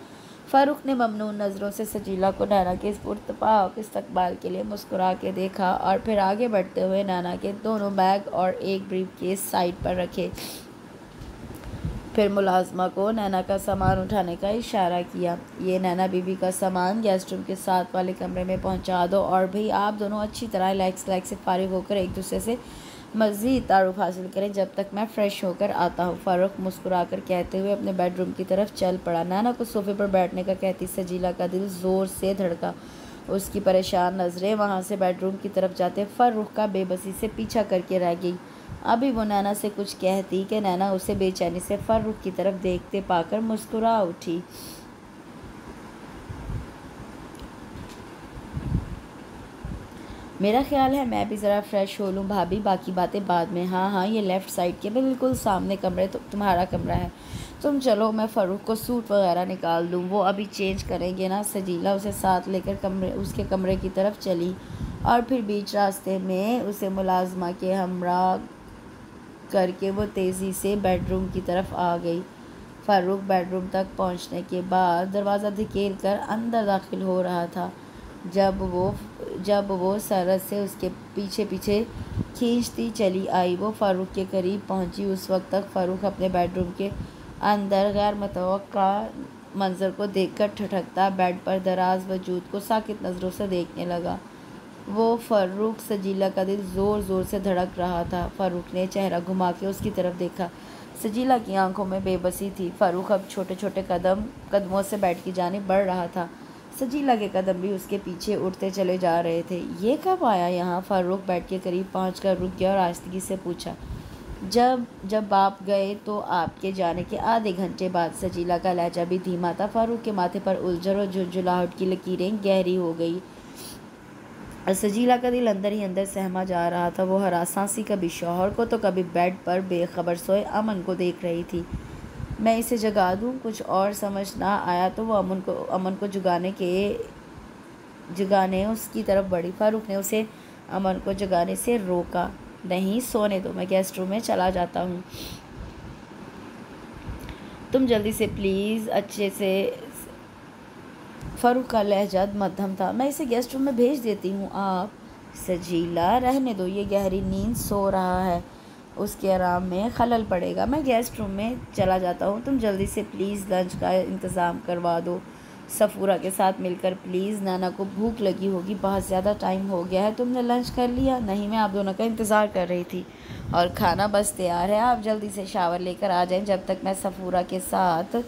फ़ारूक ने ममनून नज़रों से सजीला को नैना के इस पुरतपाक इस्तकबाल के लिए मुस्कुरा के देखा और फिर आगे बढ़ते हुए नैना के दोनों बैग और एक ब्रीफकेस साइड पर रखे। फिर मुलाजमा को नैना का सामान उठाने का इशारा किया। ये नैना बीबी का सामान गेस्ट रूम के साथ वाले कमरे में पहुंचा दो और भाई आप दोनों अच्छी तरह रिलैक्स से फारिग होकर एक दूसरे से मज़ीद तारुफ हासिल करें जब तक मैं फ़्रेश होकर आता हूँ। फ़ारूक मुस्कुराकर कहते हुए अपने बेडरूम की तरफ चल पड़ा। नैना को सोफे पर बैठने का कहती सजीला का दिल ज़ोर से धड़का। उसकी परेशान नज़रें वहाँ से बेडरूम की तरफ जाते फ़ारूक का बेबसी से पीछा करके रह गई। अभी वो नैना से कुछ कहती कि नैना उसे बेचैनी से फ़ारूक की तरफ देखते पाकर मुस्कुरा उठी। मेरा ख्याल है मैं भी ज़रा फ्रेश हो लूँ भाभी, बाकी बातें बाद में। हाँ, ये लेफ़्ट साइड के बिल्कुल सामने कमरे तो तुम्हारा कमरा है। तुम चलो, मैं फ़ारूक को सूट वगैरह निकाल दूँ, वो अभी चेंज करेंगे ना। सजीला उसे साथ लेकर उसके कमरे की तरफ चली और फिर बीच रास्ते में उसे मुलाजमा के हमरा करके वो तेज़ी से बेडरूम की तरफ आ गई। फ़ारूक बेडरूम तक पहुंचने के बाद दरवाज़ा धकेल कर अंदर दाखिल हो रहा था। जब वो सरहद से उसके पीछे पीछे खींचती चली आई, वो फ़ारूक के करीब पहुंची। उस वक्त तक फ़ारूक अपने बेडरूम के अंदर गैर मुतवक्का मंज़र को देखकर ठठकता बेड पर दराज वजूद को साकित नज़रों से देखने लगा। वो फ़ारूक सजीला का दिल ज़ोर ज़ोर से धड़क रहा था। फ़ारूक ने चेहरा घुमा के उसकी तरफ देखा। सजीला की आंखों में बेबसी थी। फ़ारूक अब छोटे छोटे कदमों से बेड की जानिब बढ़ रहा था। सजीला के कदम भी उसके पीछे उठते चले जा रहे थे। ये कब आया यहाँ? फ़ारूक बेड के करीब पहुंचकर रुक गया और आहिस्तगी से पूछा। जब आप गए तो आपके जाने के आधे घंटे बाद। सजीला का लहजा भी धीमा था। फ़ारूक के माथे पर उलझन और झुंझुलाहट की लकीरें गहरी हो गई। सजीला का दिल अंदर ही अंदर सहमा जा रहा था। वो हरासांसी कभी शौहर को तो कभी बेड पर बेखबर सोए अमन को देख रही थी। मैं इसे जगा दूँ? कुछ और समझ ना आया तो वो अमन को जगाने उसकी तरफ बढ़ी। फ़ारूक ने उसे अमन को जगाने से रोका। नहीं, सोने दो, मैं गेस्ट रूम में चला जाता हूँ। तुम जल्दी से प्लीज़, अच्छे से। फ़ारूक का लहजा मध्यम था। मैं इसे गेस्ट रूम में भेज देती हूँ। आप? सजीला, रहने दो, ये गहरी नींद सो रहा है, उसके आराम में खलल पड़ेगा। मैं गेस्ट रूम में चला जाता हूँ। तुम जल्दी से प्लीज़ लंच का इंतज़ाम करवा दो सफ़ूरा के साथ मिलकर प्लीज़। नैना को भूख लगी होगी, बहुत ज़्यादा टाइम हो गया है। तुमने लंच कर लिया? नहीं, मैं आप दोनों का इंतज़ार कर रही थी और खाना बस तैयार है। आप जल्दी से शावर लेकर आ जाएं जब तक मैं सफ़ूरा के साथ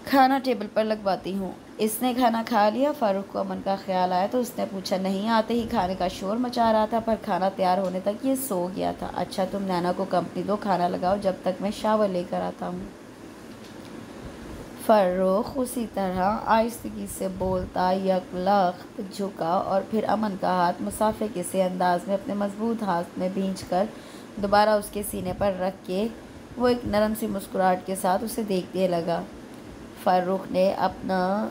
खाना टेबल पर लगवाती हूँ। इसने खाना खा लिया? फ़ारूक को अमन का ख्याल आया तो उसने पूछा। नहीं, आते ही खाने का शोर मचा रहा था, पर खाना तैयार होने तक ये सो गया था। अच्छा, तुम नैना को कंपनी दो, खाना लगाओ जब तक मैं शावर लेकर आता हूँ। फ़ारूक उसी तरह आहिस्तगी से बोलता यकलख्त झुका और फिर अमन का हाथ मुसाफिर से अंदाज में अपने मजबूत हाथ में भींचकर दोबारा उसके सीने पर रख के वो एक नरम सी मुस्कुराहट के साथ उसे देखने लगा। फ़ारूक ने अपना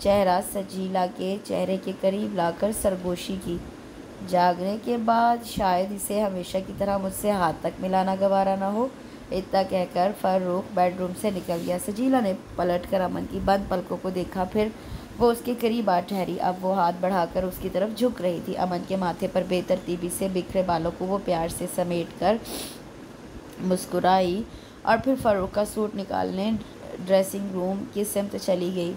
चेहरा सजीला के चेहरे के करीब लाकर सरगोशी की। जागने के बाद शायद इसे हमेशा की तरह मुझसे हाथ तक मिलाना गवारा ना हो। इतना कहकर फ़ारूक बेडरूम से निकल गया। सजीला ने पलटकर अमन की बंद पलकों को देखा, फिर वो उसके करीब आ ठहरी। अब वो हाथ बढ़ाकर उसकी तरफ झुक रही थी। अमन के माथे पर बेतरतीबी से बिखरे बालों को वो प्यार से समेट कर मुस्कुराई और फिर फ़ारूक का सूट निकालने ड्रेसिंग रूम की सिमत चली गई।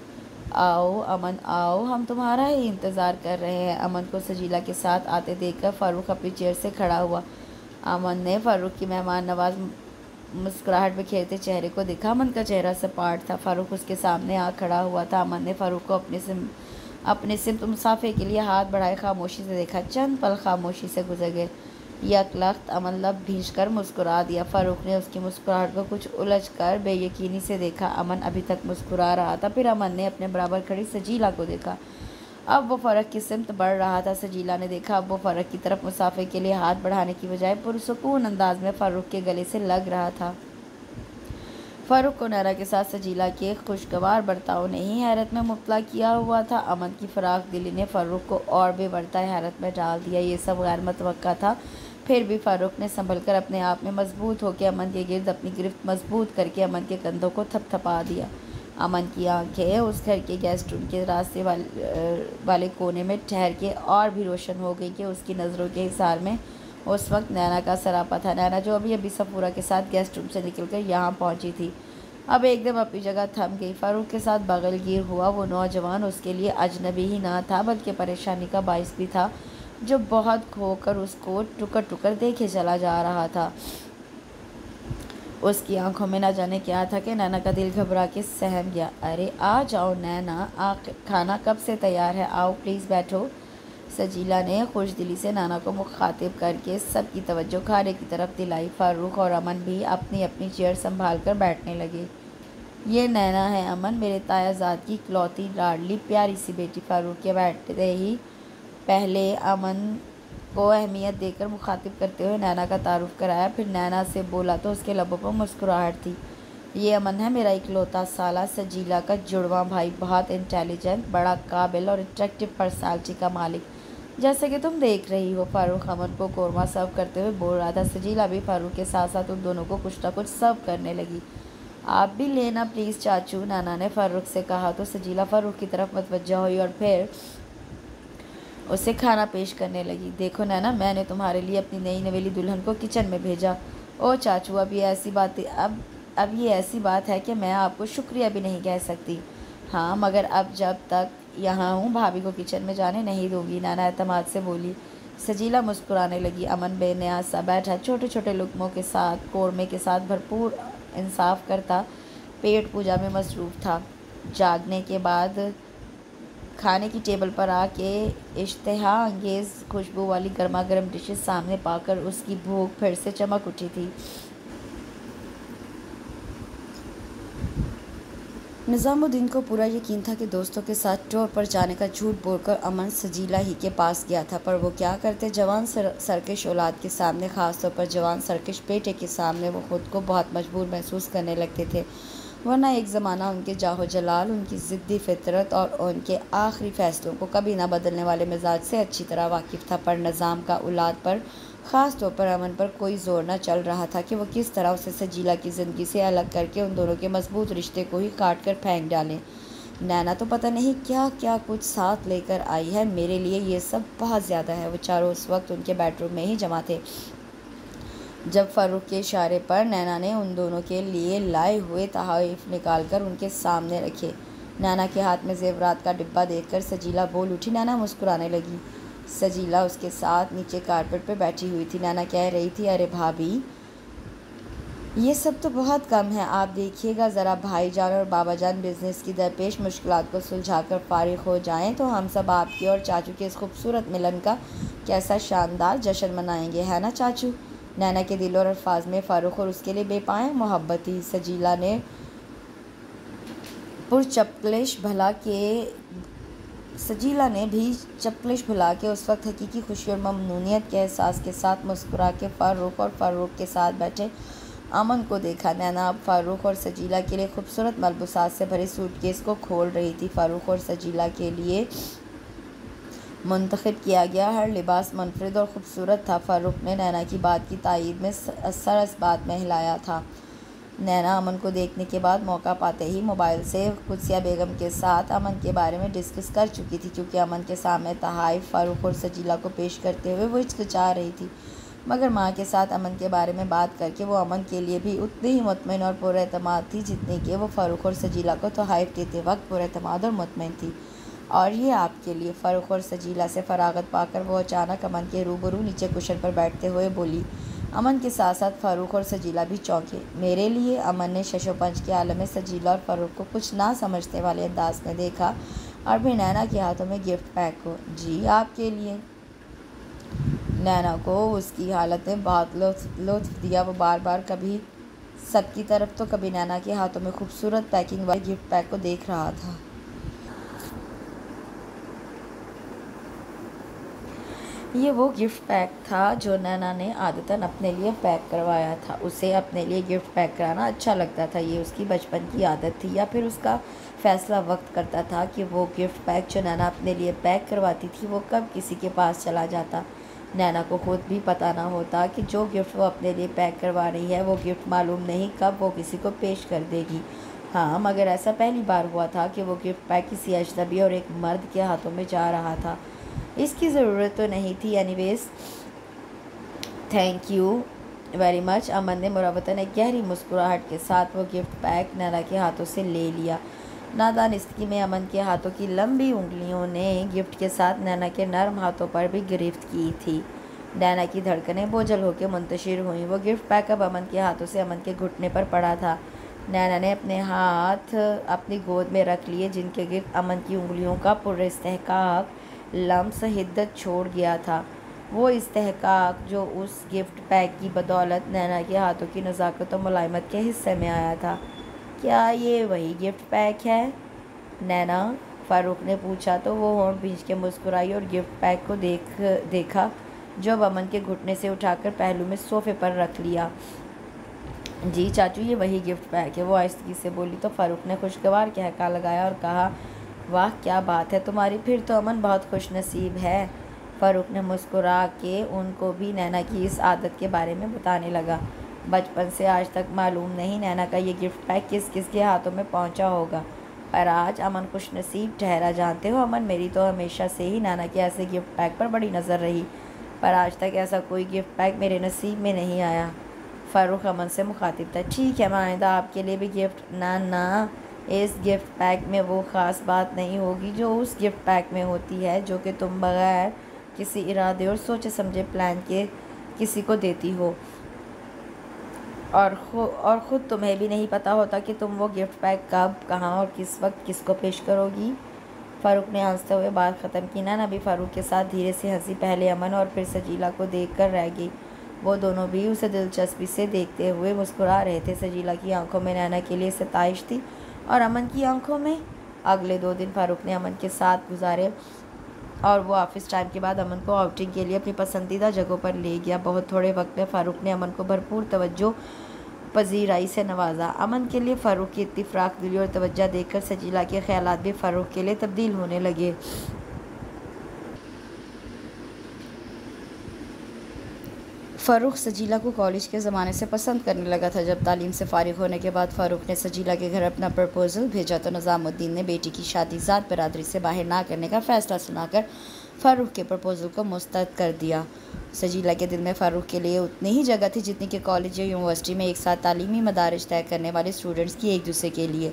आओ अमन आओ, हम तुम्हारा ही इंतज़ार कर रहे हैं। अमन को सजीला के साथ आते देखकर फ़ारूक अपनी चेयर से खड़ा हुआ। अमन ने फ़ारूक की मेहमान नवाज मुस्कुराहट बिखेरते चेहरे को देखा। अमन का चेहरा सपाट था। फ़ारूक उसके सामने आ खड़ा हुआ था। अमन ने फ़ारूक को अपने सिमत मुसाफे के लिए हाथ बढ़ाए खामोशी से देखा। चंद पल खामोशी से गुजर गए। यकलख्त अमन लब भींचकर मुस्कुरा दिया। फ़ारूक ने उसकी मुस्कुराहट को कुछ उलझकर बेयकीनी से देखा। अमन अभी तक मुस्कुरा रहा था। फिर अमन ने अपने बराबर खड़ी सजीला को देखा। अब वो फ़र्क की सिमत बढ़ रहा था। सजीला ने देखा, अब वो फ़र्क की तरफ मुसाफे के लिए हाथ बढ़ाने की बजाय पुरसुकून अंदाज में फ़ारूक के गले से लग रहा था। फ़ारूक को नैना के साथ सजीला के खुशगवार बर्ताव ने ही हैरत में मुब्तला किया हुआ था। अमन की फ़राख दिली ने फ़ारूक को और भी बढ़ता हैरत में डाल दिया। ये सब गैर मुतवक्का था। फिर भी फ़ारूक ने संभल कर अपने आप में मजबूत होकर अमन के गिर्द अपनी गिरफ्त मजबूत करके अमन के कंधों को थपथपा दिया। अमन की आंखें उस घर के गेस्ट रूम के रास्ते वाले कोने में ठहर के और भी रोशन हो गई कि उसकी नज़रों के हिसार में उस वक्त नैना का सरापा था। नैना जो अभी अभी सफूरा के साथ गेस्ट रूम से निकलकर यहाँ पहुँची थी, अब एकदम अपनी जगह थम गई। फ़ारूक के साथ बगलगीर हुआ वो नौजवान उसके लिए अजनबी ही ना था बल्कि परेशानी का बाइस भी था, जो बहुत खोकर उसको टुकर टुकर देखे चला जा रहा था। उसकी आंखों में न जाने क्या था कि नैना का दिल घबरा के सहम गया। अरे आ जाओ नैना, खाना कब से तैयार है, आओ प्लीज़ बैठो। सजीला ने खुशदिली से नाना को मुखातिब करके सबकी तवज्जो खाने की तरफ दिलाई। फ़ारूक और अमन भी अपनी अपनी चेयर संभाल कर बैठने लगे। ये नैना है अमन, मेरे तायाजाद की इकलौती लाडली प्यारी सी बेटी। फ़ारूक के बैठते ही पहले अमन को अहमियत देकर मुखातिब करते हुए नैना का तारुफ कराया, फिर नैना से बोला तो उसके लबों पर मुस्कुराहट थी। ये अमन है मेरा इकलौता साला, सजीला का जुड़वा भाई, बहुत इंटेलिजेंट, बड़ा काबिल और अट्रैक्टिव पर्सनालिटी का मालिक, जैसे कि तुम देख रही हो। फ़ारूक अमन को कौरमा सर्व करते हुए बोल रहा था। सजीला भी फ़ारूक के साथ साथ उन दोनों को कुछ ना कुछ सर्व करने लगी। आप भी लेना प्लीज़ चाचू, नाना ने फ़ारूक से कहा तो सजीला फ़ारूक की तरफ मतवज्जा हुई और फिर उसे खाना पेश करने लगी। देखो नैना, मैंने तुम्हारे लिए अपनी नई नवेली दुल्हन को किचन में भेजा। ओ चाचू, अब ये ऐसी बात है कि मैं आपको शुक्रिया भी नहीं कह सकती। हाँ, मगर अब जब तक यहाँ हूँ भाभी को किचन में जाने नहीं दूँगी, नाना एतमाद से बोली। सजीला मुस्कुराने लगी। अमन बेनियाज सा बैठा छोटे छोटे लुक़मों के साथ कौरमे के साथ भरपूर इंसाफ करता पेट पूजा में मसरूफ़ था। जागने के बाद खाने की टेबल पर आके इश्तिहा अंगेज़ खुशबू वाली गर्मा गर्म डिशेस सामने पाकर उसकी भूख फिर से चमक उठी थी। निज़ामुद्दीन को पूरा यकीन था कि दोस्तों के साथ टूर पर जाने का झूठ बोलकर अमन सजीला ही के पास गया था, पर वो क्या करते। जवान सरकश औलाद के सामने, ख़ासतौर पर जवान सरकश बेटे के सामने, वो ख़ुद को बहुत मजबूर महसूस करने लगते थे। वरना एक ज़माना उनके जाहो जलाल, उनकी ज़िद्दी फितरत और उनके आखिरी फ़ैसलों को कभी ना बदलने वाले मिजाज से अच्छी तरह वाकिफ़ था। पर निज़ाम का औलाद पर, ख़ास तौर पर अमन पर कोई ज़ोर न चल रहा था कि वो किस तरह उसे सजीला की ज़िंदगी से अलग करके उन दोनों के मजबूत रिश्ते को ही काट कर फेंक डालें। नैना तो पता नहीं क्या क्या कुछ साथ लेकर आई है, मेरे लिए ये सब बहुत ज़्यादा है। वो चारों उस वक्त उनके बेडरूम में ही जमा थे जब फ़ारूक के इशारे पर नैना ने उन दोनों के लिए लाए हुए तोहफ़े निकालकर उनके सामने रखे। नैना के हाथ में ज़ेवरात का डिब्बा देखकर सजीला बोल उठी। नैना मुस्कुराने लगी। सजीला उसके साथ नीचे कारपेट पर बैठी हुई थी। नैना कह रही थी, अरे भाभी, ये सब तो बहुत कम है, आप देखिएगा ज़रा, भाईजान और बाबाजान बिज़नेस की दरपेश मुश्किलात को सुलझाकर फारिग हो जाएं तो हम सब आपके और चाचू के इस खूबसूरत मिलन का कैसा शानदार जश्न मनाएंगे, है ना चाचू। नैना के दिल और अल्फाज में फ़ारूक और उसके लिए बेपाया मोहब्बत थी। सजीला ने भी चपलिश भुला के उस वक्त हकीकी खुशी और ममनूनियत के एहसास के साथ मुस्कुरा के फ़ारूक और फ़ारूक के साथ बैठे अमन को देखा। नैना अब फ़ारूक और सजीला के लिए खूबसूरत मलबूसात से भरी सूटकेस को खोल रही थी। फ़ारूक और सजीला के लिए मुंतखब किया गया हर लिबास मुनफरिद और ख़ूबसूरत था। फ़ारूक ने नैना की बात की तायीद में सर इस बात में हिलाया था। नैना अमन को देखने के बाद मौका पाते ही मोबाइल से कुदसिया बेगम के साथ अमन के बारे में डिस्कस कर चुकी थी, क्योंकि अमन के सामने तहाइफ फ़ारूक और सजीला को पेश करते हुए वो हिचकिचा रही थी। मगर माँ के साथ अमन के बारे में बात करके वो अमन के लिए भी उतनी ही मुतमईन और पुरएतमाद थी जितनी कि वो फ़ारूक और सजीला को तोहफ़ देते वक्त पुरएतमाद और मुतमईन थी। और ये आपके लिए। फ़ारूक और सजीला से फ़रागत पाकर वो अचानक अमन के रूबरू नीचे कुशन पर बैठते हुए बोली। अमन के साथ साथ फ़ारूक और सजीला भी चौंके। मेरे लिए? अमन ने शशोपंच के आलम में सजीला और फ़ारूक को कुछ ना समझने वाले अंदाज में देखा और फिर नैना के हाथों में गिफ्ट पैक को। जी आपके लिए। नैना को उसकी हालत ने बहुत लुत्फ़ दिया। वो बार बार कभी सबकी तरफ तो कभी नैना के हाथों में खूबसूरत पैकिंग वाले गिफ्ट पैक को देख रहा था। ये वो गिफ्ट पैक था जो नैना ने आदतन अपने लिए पैक करवाया था। उसे अपने लिए गिफ्ट पैक कराना अच्छा लगता था। ये उसकी बचपन की आदत थी या फिर उसका फ़ैसला वक्त करता था कि वो गिफ्ट पैक जो नैना अपने लिए पैक करवाती थी वो कब किसी के पास चला जाता। नैना को खुद भी पता ना होता कि जो गिफ्ट वो अपने लिए पैक करवा रही है वो गिफ्ट मालूम नहीं कब वो किसी को पेश कर देगी। हाँ, मगर ऐसा पहली बार हुआ था कि वो गिफ्ट पैक किसी अजनबी और एक मर्द के हाथों में जा रहा था। इसकी ज़रूरत तो नहीं थी। Anyways, thank you very much. Aman ने मुरव्वतन एक गहरी मुस्कुराहट के साथ वो गिफ्ट पैक नैना के हाथों से ले लिया। नादानिस्ती में अमन के हाथों की लंबी उंगलियों ने गिफ्ट के साथ नैना के नरम हाथों पर भी गिरफ्त की थी। नैना की धड़कनें बोझल होकर मुंतशिर हुईं। वो गिफ्ट पैक अब अमन के हाथों से अमन के घुटने पर पड़ा था। नैना ने अपने हाथ अपनी गोद में रख लिए, जिनके गिर्द अमन की उंगलियों का पुरइस्तेहकाक लम्स हिद्दत छोड़ गया था। वो इस्तेहकाक जो उस गिफ्ट पैक की बदौलत नैना के हाथों की नज़ाकत और मुलायमत के हिस्से में आया था। क्या ये वही गिफ्ट पैक है नैना? फ़ारूक ने पूछा तो वो होंठ भींच के मुस्कुराई और गिफ्ट पैक को देखा जो अब अमन के घुटने से उठाकर पहलू में सोफ़े पर रख लिया। जी चाचू, ये वही गिफ्ट पैक है, वो आहिस्तगी से बोली। तो फ़ारूक ने खुशगवार कहका लगाया और कहा, वाह क्या बात है तुम्हारी, फिर तो अमन बहुत खुश नसीब है। फ़ारूक ने मुस्कुरा के उनको भी नैना की इस आदत के बारे में बताने लगा। बचपन से आज तक मालूम नहीं नैना का ये गिफ्ट पैक किस किस के हाथों में पहुंचा होगा, पर आज अमन खुश नसीब ठहरा। जानते हो अमन, मेरी तो हमेशा से ही नैना के ऐसे गिफ्ट पैक पर बड़ी नज़र रही, पर आज तक ऐसा कोई गिफ्ट पैक मेरे नसीब में नहीं आया। फ़ारूक अमन से मुखातिब था। ठीक है, मैं आइंदा आपके लिए भी गिफ्ट। ना, इस गिफ्ट पैक में वो ख़ास बात नहीं होगी जो उस गिफ्ट पैक में होती है, जो कि तुम बग़ैर किसी इरादे और सोचे समझे प्लान के किसी को देती हो, और ख़ुद तुम्हें भी नहीं पता होता कि तुम वो गिफ्ट पैक कब, कहाँ और किस वक्त किसको पेश करोगी। फ़ारूक ने हंसते हुए बात ख़त्म की। नैना भी फ़ारूक के साथ धीरे से हंसी। पहले अमन और फिर सजीला को देखकर रह गई। वो दोनों भी उसे दिलचस्पी से देखते हुए मुस्कुरा रहे थे। सजीला की आंखों में नैना के लिए सताइश थी और अमन की आंखों में। अगले 2 दिन फ़ारूक ने अमन के साथ गुजारे और वो ऑफ़िस टाइम के बाद अमन को आउटिंग के लिए अपनी पसंदीदा जगहों पर ले गया। बहुत थोड़े वक्त में फ़ारूक ने अमन को भरपूर तवज्जो पजीराई से नवाजा। अमन के लिए फ़ारूक की इतनी फ़राख दिली और तवज्जो देखकर सजीला के ख्यालात भी फ़ारूक के लिए तब्दील होने लगे। फ़ारूक सजीला को कॉलेज के ज़माने से पसंद करने लगा था। जब तालीम से फ़ारिग होने के बाद फ़ारूक ने सजीला के घर अपना प्रपोज़ल भेजा तो निज़ामुद्दीन ने बेटी की शादी ज़ात बरादरी से बाहर ना करने का फ़ैसला सुनाकर फ़ारूक के प्रपोज़ल को मुस्तरद कर दिया। सजीला के दिल में फ़ारूक के लिए उतनी ही जगह थी जितनी कि कॉलेज या यूनिवर्सिटी में एक साथ तालीमी मदारिज तय करने वाले स्टूडेंट्स की एक दूसरे के लिए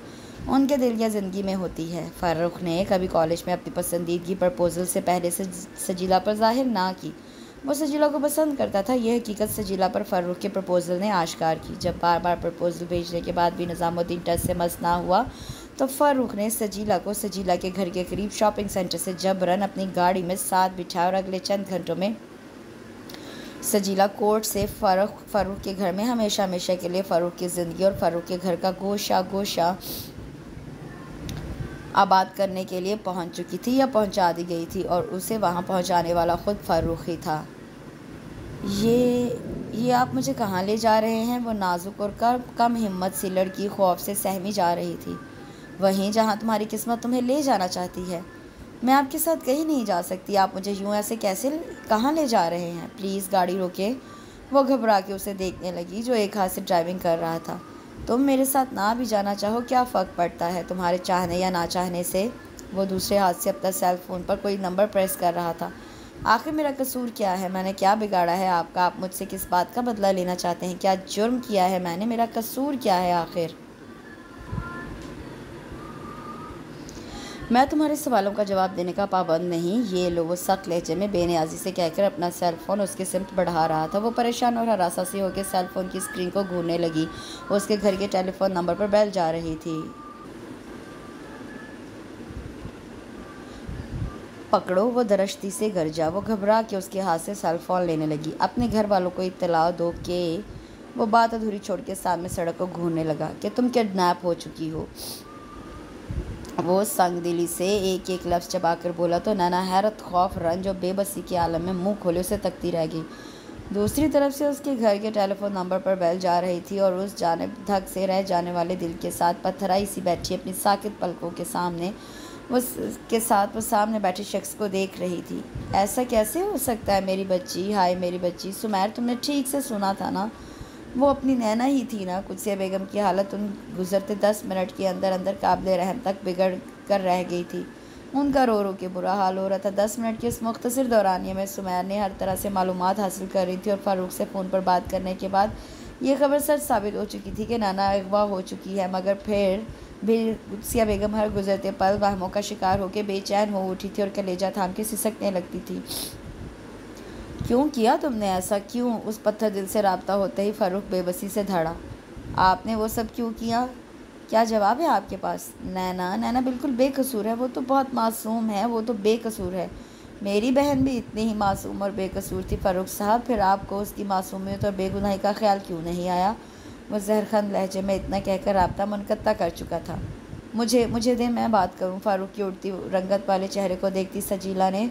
उनके दिल या ज़िंदगी में होती है। फ़ारूक ने कभी कॉलेज में अपनी पसंदीदगी प्रपोज़ल से पहले सजीला पर ज़ाहिर ना की। वो सजीला को पसंद करता था। यह हकीकत सजीला पर फ़ारूक के प्रपोज़ल ने आश्कार की। जब बार बार प्रपोज़ल भेजने के बाद भी निज़ामुद्दीन टच से मस ना हुआ तो फ़ारूक ने सजीला को सजीला के घर के करीब शॉपिंग सेंटर से जबरन अपनी गाड़ी में साथ बिठाया और अगले चंद घंटों में सजीला कोर्ट से फ़ारूक के घर में हमेशा हमेशा के लिए फ़ारूक की ज़िंदगी और फ़ारूक के घर का गोशा आबाद करने के लिए पहुंच चुकी थी या पहुंचा दी गई थी, और उसे वहां पहुंचाने वाला ख़ुद फ़ारूक ही था। ये आप मुझे कहाँ ले जा रहे हैं? वो नाजुक और कम हिम्मत सी लड़की खौफ से सहमी जा रही थी। वहीं जहाँ तुम्हारी किस्मत तुम्हें ले जाना चाहती है। मैं आपके साथ कहीं नहीं जा सकती, आप मुझे यूँ ऐसे कैसे कहाँ ले जा रहे हैं, प्लीज़ गाड़ी रोके। वो घबरा के उसे देखने लगी जो एक हाथ से ड्राइविंग कर रहा था। तुम मेरे साथ ना भी जाना चाहो, क्या फ़र्क पड़ता है तुम्हारे चाहने या ना चाहने से। वो दूसरे हाथ से अपना सेल फ़ोन पर कोई नंबर प्रेस कर रहा था। आखिर मेरा कसूर क्या है, मैंने क्या बिगाड़ा है आपका, आप मुझसे किस बात का बदला लेना चाहते हैं, क्या जुर्म किया है मैंने, मेरा कसूर क्या है आखिर। मैं तुम्हारे सवालों का जवाब देने का पाबंद नहीं, ये लो। वो सख्त लहजे में बेनियाजी से कहकर अपना सेल फ़ोन उसके सिमत बढ़ा रहा था। वो परेशान और हरासा सी होकर सेल फ़ोन की स्क्रीन को घूरने लगी। उसके घर के टेलीफोन नंबर पर बेल जा रही थी। पकड़ो, वो दरश्ती से घर जा। वो घबरा के उसके हाथ से सेल फ़ोन लेने लगी। अपने घर वालों को इत्तला दो कि वो बात अधूरी छोड़ के सामने सड़क को घूरने लगा कि तुम किडनैप हो चुकी हो। वो संग दिली से एक एक लफ्ज़ चबाकर बोला तो नैना हैरत, खौफ, रंज और बेबसी के आलम में मुंह खोले उसे तकती रह गई। दूसरी तरफ से उसके घर के टेलीफोन नंबर पर बेल जा रही थी और उस जानिब धक से रह जाने वाले दिल के साथ पत्थराई सी बैठी अपनी साकित पलकों के सामने वो सामने बैठे शख्स को देख रही थी। ऐसा कैसे हो सकता है मेरी बच्ची, हाय मेरी बच्ची। सुमैर, तुमने ठीक से सुना था ना, वो अपनी नैना ही थी ना। कुदसिया बेगम की हालत उन गुजरते 10 मिनट के अंदर अंदर काबिल रहम तक बिगड़ कर रह गई थी। उनका रो रो के बुरा हाल हो रहा था। 10 मिनट के उस मुख्तसर दौरानिए में सुमैर ने हर तरह से मालूमात हासिल कर रही थी और फ़ारूक से फ़ोन पर बात करने के बाद ये खबर सच साबित हो चुकी थी कि नैना अगवा हो चुकी है। मगर फिर भी कुदसिया बेगम हर गुजरते पल वहमों का शिकार होकर बेचैन हो उठी थी और कलेजा थाम के सिसकने लगती थी। क्यों किया तुमने ऐसा, क्यों? उस पत्थर दिल से राब्ता होते ही फ़ारूक बेबसी से धड़ा। आपने वो सब क्यों किया? क्या जवाब है आपके पास? नैना बिल्कुल बेकसूर है, वो तो बहुत मासूम है, वो तो बेकसूर है। मेरी बहन भी इतनी ही मासूम और बेकसूर थी फ़ारूक साहब, फिर आपको उसकी मासूमियत और बेगुनाही का ख्याल क्यों नहीं आया? वो जहरखंद लहजे में इतना कहकर राब्ता मुनक़ता कर चुका था। मुझे दे, मैं बात करूं। फ़ारूक की उड़ती रंगत वाले चेहरे को देखती सजीला ने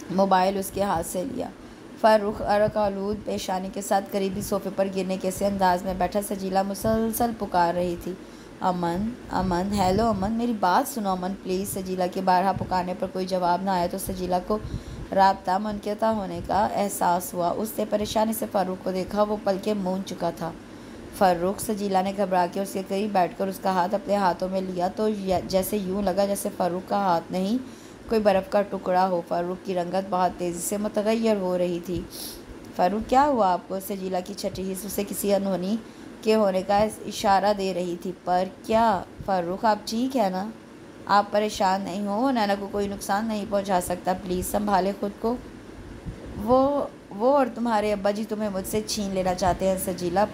मोबाइल उसके हाथ से लिया। फ़ारूक अरक आलूद पेशानी के साथ करीबी सोफे पर गिरने के से अंदाज में बैठा सजीला मुसलसल पुकार रही थी, अमन, अमन, हेलो अमन, मेरी बात सुनो अमन प्लीज़। सजीला के बारहा पुकारने पर कोई जवाब ना आया तो सजीला को राब्ता मुनक़ता होने का एहसास हुआ। उसने परेशानी से फ़ारूक को देखा, वो पलके मूंद चुका था। फ़ारूक, सजीला ने घबरा के उसके करीब बैठकर उसका हाथ अपने हाथों में लिया तो जैसे यूँ लगा जैसे फ़ारूक का हाथ नहीं, कोई बर्फ़ का टुकड़ा हो। फ़ारूक की रंगत बहुत तेज़ी से मुतग़य्यर हो रही थी। फ़ारूक, क्या हुआ आपको? सजीला की छठी हिस्स उसे किसी अनहोनी के होने का इशारा दे रही थी। पर क्या फ़ारूक, आप ठीक है ना? आप परेशान नहीं हो, नैना को कोई नुकसान नहीं पहुंचा सकता, प्लीज़ संभाले खुद को। वो और तुम्हारे अब्बा जी तुम्हें मुझसे छीन लेना चाहते हैं सजीला,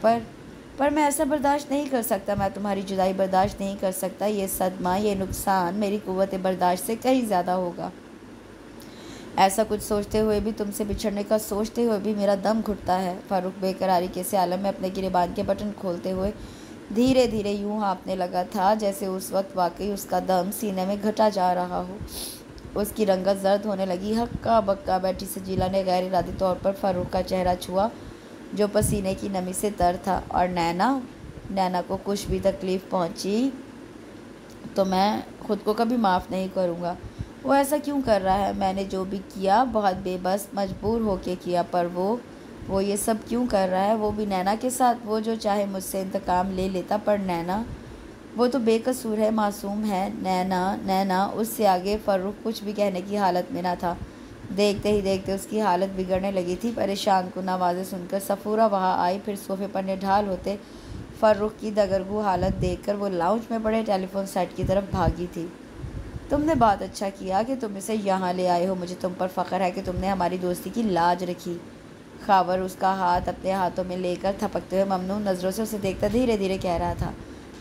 पर मैं ऐसा बर्दाश्त नहीं कर सकता। मैं तुम्हारी जुदाई बर्दाश्त नहीं कर सकता। ये सदमा, ये नुकसान मेरी कुव्वत बर्दाश्त से कहीं ज़्यादा होगा। ऐसा कुछ सोचते हुए भी, तुमसे बिछड़ने का सोचते हुए भी मेरा दम घुटता है। फ़ारूक बेकरारी के से आलम में अपने गिरेबान के बटन खोलते हुए धीरे धीरे यूँ हाँफने लगा था जैसे उस वक्त वाकई उसका दम सीने में घटा जा रहा हो। उसकी रंगत जर्द होने लगी। हक्का बक्का बैठी सजीला ने गैर इरादी तौर पर फ़ारूक का चेहरा छुआ जो पसीने की नमी से तर था। और नैना को कुछ भी तकलीफ़ पहुंची तो मैं ख़ुद को कभी माफ़ नहीं करूँगा। वो ऐसा क्यों कर रहा है? मैंने जो भी किया बहुत बेबस मजबूर होके किया, पर वो ये सब क्यों कर रहा है? वो भी नैना के साथ। वो जो चाहे मुझसे इंतकाम ले लेता, पर नैना, वो तो बेकसूर है, मासूम है। नैना उससे आगे फ़ारूक कुछ भी कहने की हालत में ना था। देखते ही देखते उसकी हालत बिगड़ने लगी थी। परेशान कुन आवाज़ें सुनकर सफ़ूरा वहाँ आई। फिर सोफे पर निढाल होते फ़ारूक की दगरगू हालत देखकर वो लाउंज में पड़े टेलीफोन सेट की तरफ भागी थी। तुमने बहुत अच्छा किया कि तुम इसे यहाँ ले आए हो। मुझे तुम पर फ़ख्र है कि तुमने हमारी दोस्ती की लाज रखी। खावर उसका हाथ अपने हाथों में लेकर थपकते हुए ममनून नज़रों से उसे देखता धीरे धीरे कह रहा था,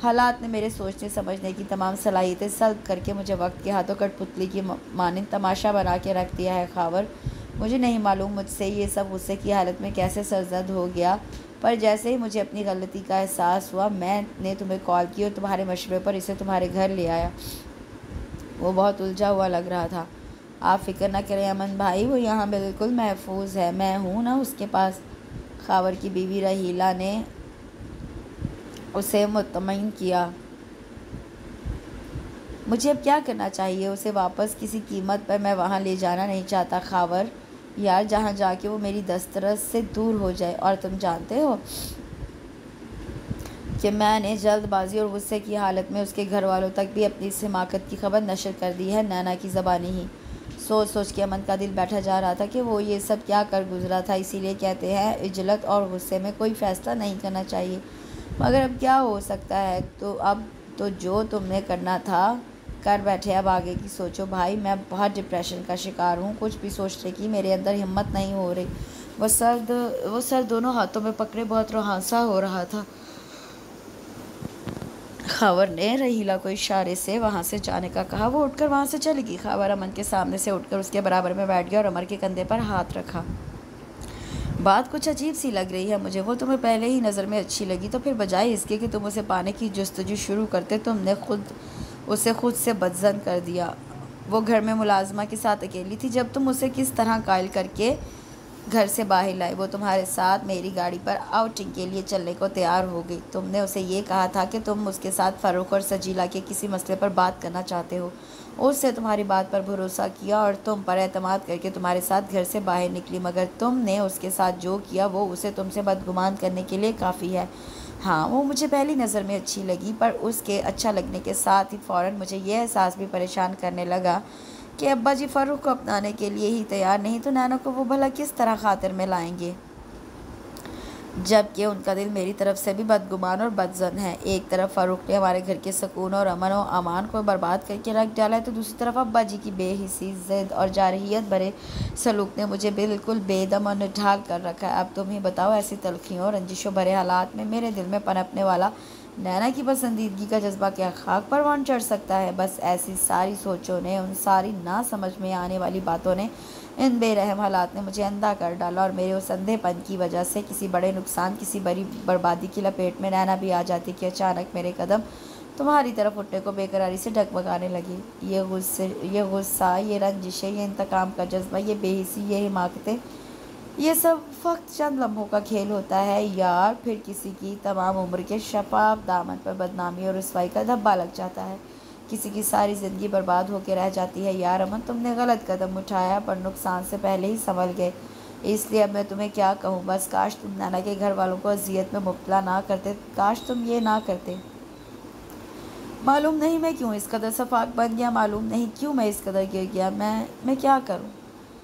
हालात ने मेरे सोचने समझने की तमाम सलाहियतें सल्ब करके मुझे वक्त के हाथों कठपुतली की मानिंद तमाशा बना के रख दिया है। खावर, मुझे नहीं मालूम मुझसे ये सब गुस्से की हालत में कैसे सरजद हो गया, पर जैसे ही मुझे अपनी गलती का एहसास हुआ मैंने तुम्हें कॉल की और तुम्हारे मशवरे पर इसे तुम्हारे घर ले आया। वो बहुत उलझा हुआ लग रहा था। आप फ़िक्र न करें अमन भाई, वो यहाँ बिल्कुल महफूज है, मैं हूँ ना उसके पास। खावर की बीवी रहीला ने उसे मुतमईन किया। मुझे अब क्या करना चाहिए? उसे वापस किसी कीमत पर मैं वहाँ ले जाना नहीं चाहता खावर यार, जहाँ जाके वो मेरी दस्तरस से दूर हो जाए। और तुम जानते हो कि मैंने जल्दबाजी और गुस्से की हालत में उसके घर वालों तक भी अपनी इस हिमाकत की खबर नशर कर दी है। नैना की ज़बानी ही सोच सोच के अमन का दिल बैठा जा रहा था कि वो ये सब क्या कर गुजरा था। इसीलिए कहते हैं इजलत और गुस्से में कोई फ़ैसला नहीं करना चाहिए। मगर अब क्या हो सकता है? तो अब तो जो तुमने करना था कर बैठे, अब आगे की सोचो भाई। मैं बहुत डिप्रेशन का शिकार हूँ, कुछ भी सोचने की मेरे अंदर हिम्मत नहीं हो रही। वो सर दोनों हाथों में पकड़े बहुत रुहासा हो रहा था। खबर ने रहीला को इशारे से वहाँ से जाने का कहा। वो उठकर वहाँ से चली गई। खबर अमन के सामने से उठकर उसके बराबर में बैठ गया और अमर के कंधे पर हाथ रखा। बात कुछ अजीब सी लग रही है मुझे। वो तुम्हें पहले ही नज़र में अच्छी लगी तो फिर बजाय इसके कि तुम उसे पाने की जस्तजू शुरू करते, तुमने उसे खुद से बदजन कर दिया। वो घर में मुलाजमा के साथ अकेली थी जब तुम उसे किस तरह कायल करके घर से बाहर लाए। वो तुम्हारे साथ मेरी गाड़ी पर आउटिंग के लिए चलने को तैयार हो गई। तुमने उसे ये कहा था कि तुम उसके साथ फ़ारूक और सजीला के किसी मसले पर बात करना चाहते हो। उससे तुम्हारी बात पर भरोसा किया और तुम पर एतमाद करके तुम्हारे साथ घर से बाहर निकली। मगर तुमने उसके साथ जो किया वो उसे तुमसे बदगुमान करने के लिए काफ़ी है। हाँ, वो मुझे पहली नज़र में अच्छी लगी, पर उसके अच्छा लगने के साथ ही फ़ौरन मुझे यह एहसास भी परेशान करने लगा कि अब्बा जी फ़ारूक को अपनाने के लिए ही तैयार नहीं तो नैना को वो भला किस तरह खातिर में लाएंगे, जबकि उनका दिल मेरी तरफ से भी बदगुमान और बदजन है। एक तरफ फ़ारूक ने हमारे घर के सुकून और अमन और अमान को बर्बाद करके रख डाला है, तो दूसरी तरफ अब्बा जी की बेहिसी ज़िद और जारहियत भरे सलूक ने मुझे बिल्कुल बेदम और निढाल कर रखा है। अब तुम ही बताओ, ऐसी तलखियों और रंजिशों भरे हालात में मेरे दिल में पनपने वाला नैना की पसंदीदगी का जज्बा क्या खाक परवान चढ़ सकता है? बस ऐसी सारी सोचों ने, उन सारी ना समझ में आने वाली बातों ने, इन बेरहम हालात ने मुझे अंधा कर डाला और मेरे उस अंधेपन की वजह से किसी बड़े नुकसान, किसी बड़ी बर्बादी की लपेट में नैना भी आ जाती कि अचानक मेरे कदम तुम्हारी तरफ उठने को बेकरारी से डगमगाने लगी। ये गुस्सा, ये रंजिशें, ये इंतकाम का जज्बा, ये बेहिसी, ये हिमाकतें, ये सब फ़क्त चंद लम्हों का खेल होता है यार। फिर किसी की तमाम उम्र के शफाफ दामन पर बदनामी और रुसवाई का धब्बा लग जाता है। किसी की सारी ज़िंदगी बर्बाद होकर रह जाती है। यार अमन, तुमने गलत कदम उठाया, पर नुकसान से पहले ही संभल गए। इसलिए अब मैं तुम्हें क्या कहूँ, बस काश तुम नैना के घर वालों को अजियत में मुब्तला ना करते, काश तुम ये ना करते। मालूम नहीं मैं क्यों इस कदर सफाक बन गया, मालूम नहीं क्यों मैं इस कदर गिर गया। मैं क्या करूँ?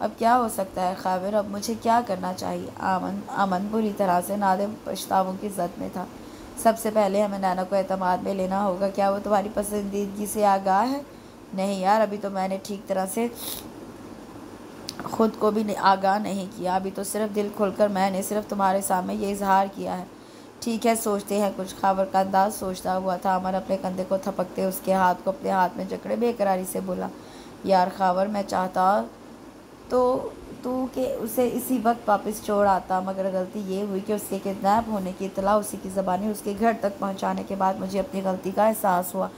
अब क्या हो सकता है खाबिर? अब मुझे क्या करना चाहिए? अमन बुरी तरह से नादिम पछतावों की जद में था। सबसे पहले हमें नैना को एतमाद में लेना होगा। क्या वो तुम्हारी पसंदीदगी से आगाह है? नहीं यार, अभी तो मैंने ठीक तरह से ख़ुद को भी आगाह नहीं किया। अभी तो सिर्फ दिल खोलकर मैंने सिर्फ तुम्हारे सामने ये इजहार किया है। ठीक है, सोचते हैं कुछ। खाबर का अंदाज सोचता हुआ था। अमन अपने कंधे को थपकते उसके हाथ को अपने हाथ में जकड़े बेकरारी से बोला, यार खाबर, मैं चाहता तो तू कि उसे इसी वक्त वापस छोड़ आता, मगर गलती ये हुई कि उसके किडनैप होने की इतला उसी की ज़बानी उसके घर तक पहुंचाने के बाद मुझे अपनी गलती का एहसास हुआ।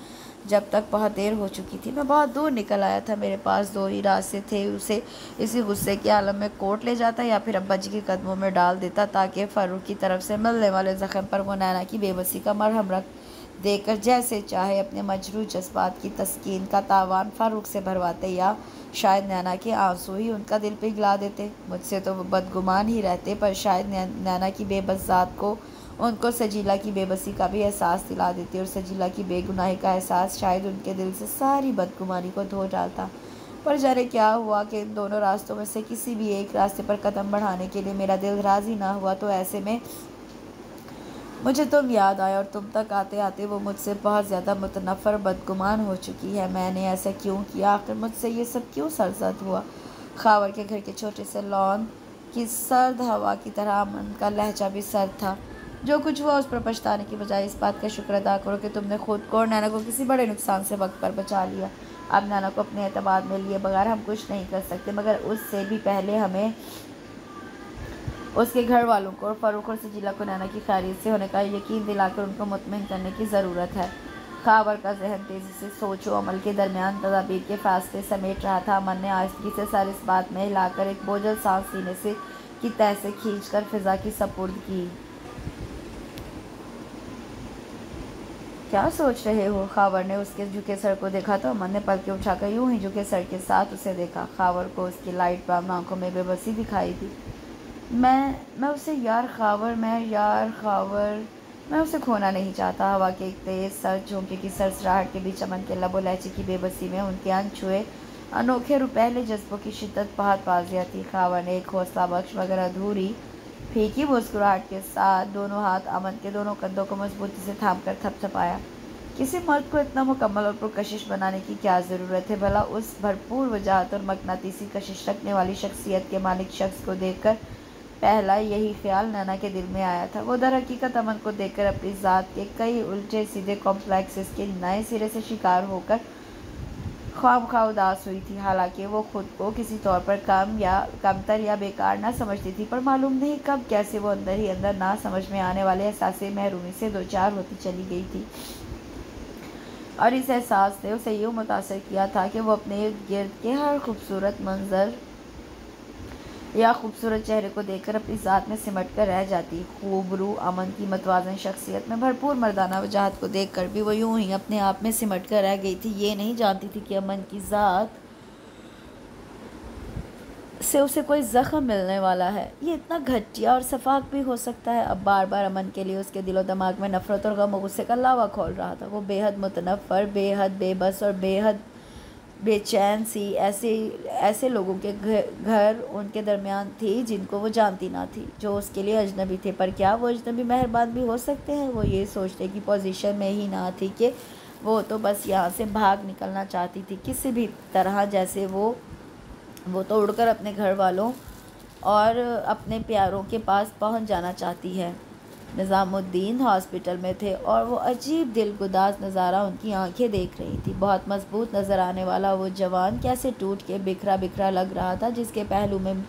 जब तक बहुत देर हो चुकी थी। मैं बहुत दूर निकल आया था। मेरे पास दो ही रास्ते थे, उसे इसी गुस्से के आलम में कोर्ट ले जाता या फिर अब्बा जी के कदमों में डाल देता, ताकि फ़ारूक की तरफ से मिलने वाले ज़ख्म पर वो नैना की बेबसी का मरहम रख देकर जैसे चाहे अपने मजरूह जज्बात की तस्कीन का तावान फ़ारूक से भरवाते, या शायद नैना के आंसू ही उनका दिल पिघला देते। मुझसे तो वो बदगुमान ही रहते, पर शायद नैना की बेबस ज़ात को उनको सजीला की बेबसी का भी एहसास दिला देते, और सजीला की बेगुनाही का एहसास शायद उनके दिल से सारी बदगुमानी को धो डालता। पर जाने क्या हुआ कि इन दोनों रास्तों में से किसी भी एक रास्ते पर कदम बढ़ाने के लिए मेरा दिल राज़ी ना हुआ। तो ऐसे में मुझे तुम याद आया, और तुम तक आते आते वो मुझसे बहुत ज़्यादा मुतनफ़र बदगुमान हो चुकी है। मैंने ऐसा क्यों किया? आखिर मुझसे ये सब क्यों सरजद हुआ? खावर के घर के छोटे से लॉन की सर्द हवा की तरह अमन का लहजा भी सर्द था। जो कुछ हुआ उस पर पछताने की बजाय इस बात का शुक्र अदा करो कि तुमने खुद को और नैना को किसी बड़े नुकसान से वक्त पर बचा लिया। अब नैना को अपने एतबार में लिए बगैर हम कुछ नहीं कर सकते, मगर उससे भी पहले हमें उसके घर वालों को और फ़ारूक और सजीला को नैना की खैरियत से होने का यकीन दिलाकर उनको मुतमईन करने की ज़रूरत है। खाबर का जहन तेज़ी से सोच व अमल के दरमियान तदाबीर के फासले समेट रहा था। अमन ने आहिस्तगी से सर इस बात में हिलाकर एक बोझल सांस सीने से की तह से खींचकर फिज़ा की सपुर्द की। क्या सोच रहे हो? खावर ने उसके झुके सर को देखा तो अमन ने पलकें उठाकर यूं ही झुके सर के साथ उसे देखा। खावर को उसकी लाइट ब्राउन आंखों में बेबसी दिखाई दी। मैं उसे यार खावर मैं उसे खोना नहीं चाहता। हवा के एक तेज सर झोंके की सरसराहट के बीच अमन के लबो लहची की बेबसी में उनके अनछुए अनोखे रुपहले जज्बों की शिद्दत बहुत वाजिया थी। खावर ने एक हौसला बख्श मगर अधूरी फीकी मुस्कुराहट के साथ दोनों हाथ अमन के दोनों कंधों को मजबूती से थामकर थपथपाया। किसी मर्द को इतना मुकम्मल और पुरकशिश बनाने की क्या ज़रूरत है भला? उस भरपूर वजाहत और मकनातीसी कशिश रखने वाली शख्सियत के मालिक शख्स को देखकर पहला यही ख्याल नैना के दिल में आया था। वो दर हकीकत अमन को देखकर अपनी ज़ात के कई उल्टे सीधे कॉम्प्लेक्सेस के नए सिरे से शिकार होकर ख्वामख्वाह उदास हुई थी। हालांकि वो खुद को किसी तौर पर कमतर या बेकार ना समझती थी, पर मालूम नहीं कब कैसे वो अंदर ही अंदर ना समझ में आने वाले एहसास महरूमी से दो चार होती चली गई थी। और इस एहसास ने उसे यूँ मुतासर किया था कि वो अपने इर्द गिर्द के हर खूबसूरत मंजर या खूबसूरत चेहरे को देखकर अपनी ज़ात में सिमट कर रह जाती। खूबरू अमन की मतवाज़न शख्सियत में भरपूर मर्दाना वजाहत को देखकर भी वो यूं ही अपने आप में सिमट कर रह गई थी। ये नहीं जानती थी कि अमन की ज़ात से उसे कोई ज़ख्म मिलने वाला है। ये इतना घटिया और सफाक भी हो सकता है। अब बार बार अमन के लिए उसके दिलो दिमाग में नफ़रत और गम और गुस्से का लावा खोल रहा था। वो बेहद मुतनफ़र, बेहद बेबस और बेहद बेचैन सी ऐसे लोगों के घर उनके दरमियान थी जिनको वो जानती ना थी, जो उसके लिए अजनबी थे। पर क्या वो अजनबी मेहरबान भी हो सकते हैं? वो ये सोचने की पोजीशन में ही ना थी कि वो तो बस यहाँ से भाग निकलना चाहती थी किसी भी तरह। जैसे वो तो उड़कर अपने घर वालों और अपने प्यारों के पास पहुँच जाना चाहती है। निज़ामुद्दीन हॉस्पिटल में थे और वो अजीब दिलगुदाज नज़ारा उनकी आंखें देख रही थी। बहुत मजबूत नज़र आने वाला वो जवान कैसे टूट के बिखरा बिखरा लग रहा था, जिसके पहलू में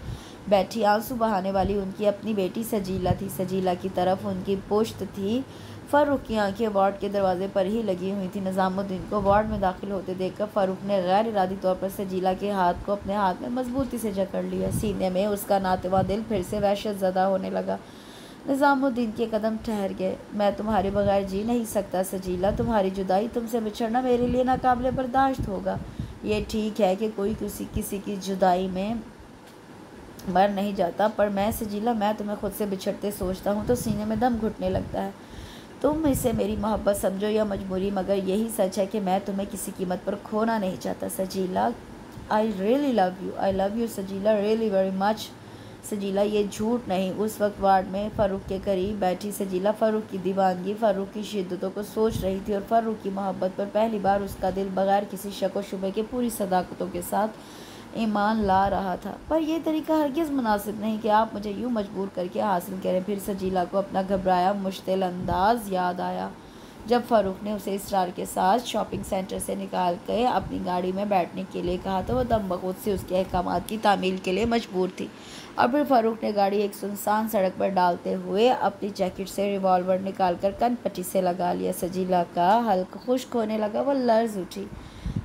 बैठी आंसू बहाने वाली उनकी अपनी बेटी सजीला थी। सजीला की तरफ उनकी पुश्त थी। फ़ारूक की आंखें वार्ड के दरवाजे पर ही लगी हुई थी। निज़ामुद्दीन को वार्ड में दाखिल होते देखकर फ़ारूक ने गैर इरादी तौर पर सजीला के हाथ को अपने हाथ में मजबूती से जकड़ लिया। सीने में उसका नातवा दिल फिर से वहशत ज़दा होने लगा। निज़ामुद्दीन के कदम ठहर गए। मैं तुम्हारे बगैर जी नहीं सकता सजीला। तुम्हारी जुदाई, तुमसे बिछड़ना मेरे लिए नाकाबिले बर्दाश्त होगा। ये ठीक है कि कोई किसी की जुदाई में मर नहीं जाता, पर मैं सजीला, मैं तुम्हें खुद से बिछड़ते सोचता हूँ तो सीने में दम घुटने लगता है। तुम इसे मेरी मोहब्बत समझो या मजबूरी, मगर यही सच है कि मैं तुम्हें किसी कीमत पर खोना नहीं चाहता Sajila. I really love you Sajila, really very much Sajila. ये झूठ नहीं। उस वक्त वार्ड में फ़ारूक के करीब बैठी सजीला फ़ारूक की दीवानगी, फ़ारूक की शिद्दतों को सोच रही थी और फ़ारूक की मोहब्बत पर पहली बार उसका दिल बगैर किसी शक व शुबे के पूरी सदाकतों के साथ ईमान ला रहा था। पर यह तरीका हरगिज़ मुनासिब नहीं कि आप मुझे यूँ मजबूर करके हासिल करें। फिर सजीला को अपना घबराया मुश्तिल अंदाज़ याद आया जब फ़ारूक ने उसे इसरार के साथ शॉपिंग सेंटर से निकाल कर अपनी गाड़ी में बैठने के लिए कहा तो वह दम बखूद से उसके अहकामात की तामील के लिए मजबूर थी। और फिर फ़ारूक ने गाड़ी एक सुनसान सड़क पर डालते हुए अपनी जैकेट से रिवॉल्वर निकालकर कनपट्टी से लगा लिया। सजीला का हल्का खुश्क होने लगा, वह लर्ज उठी।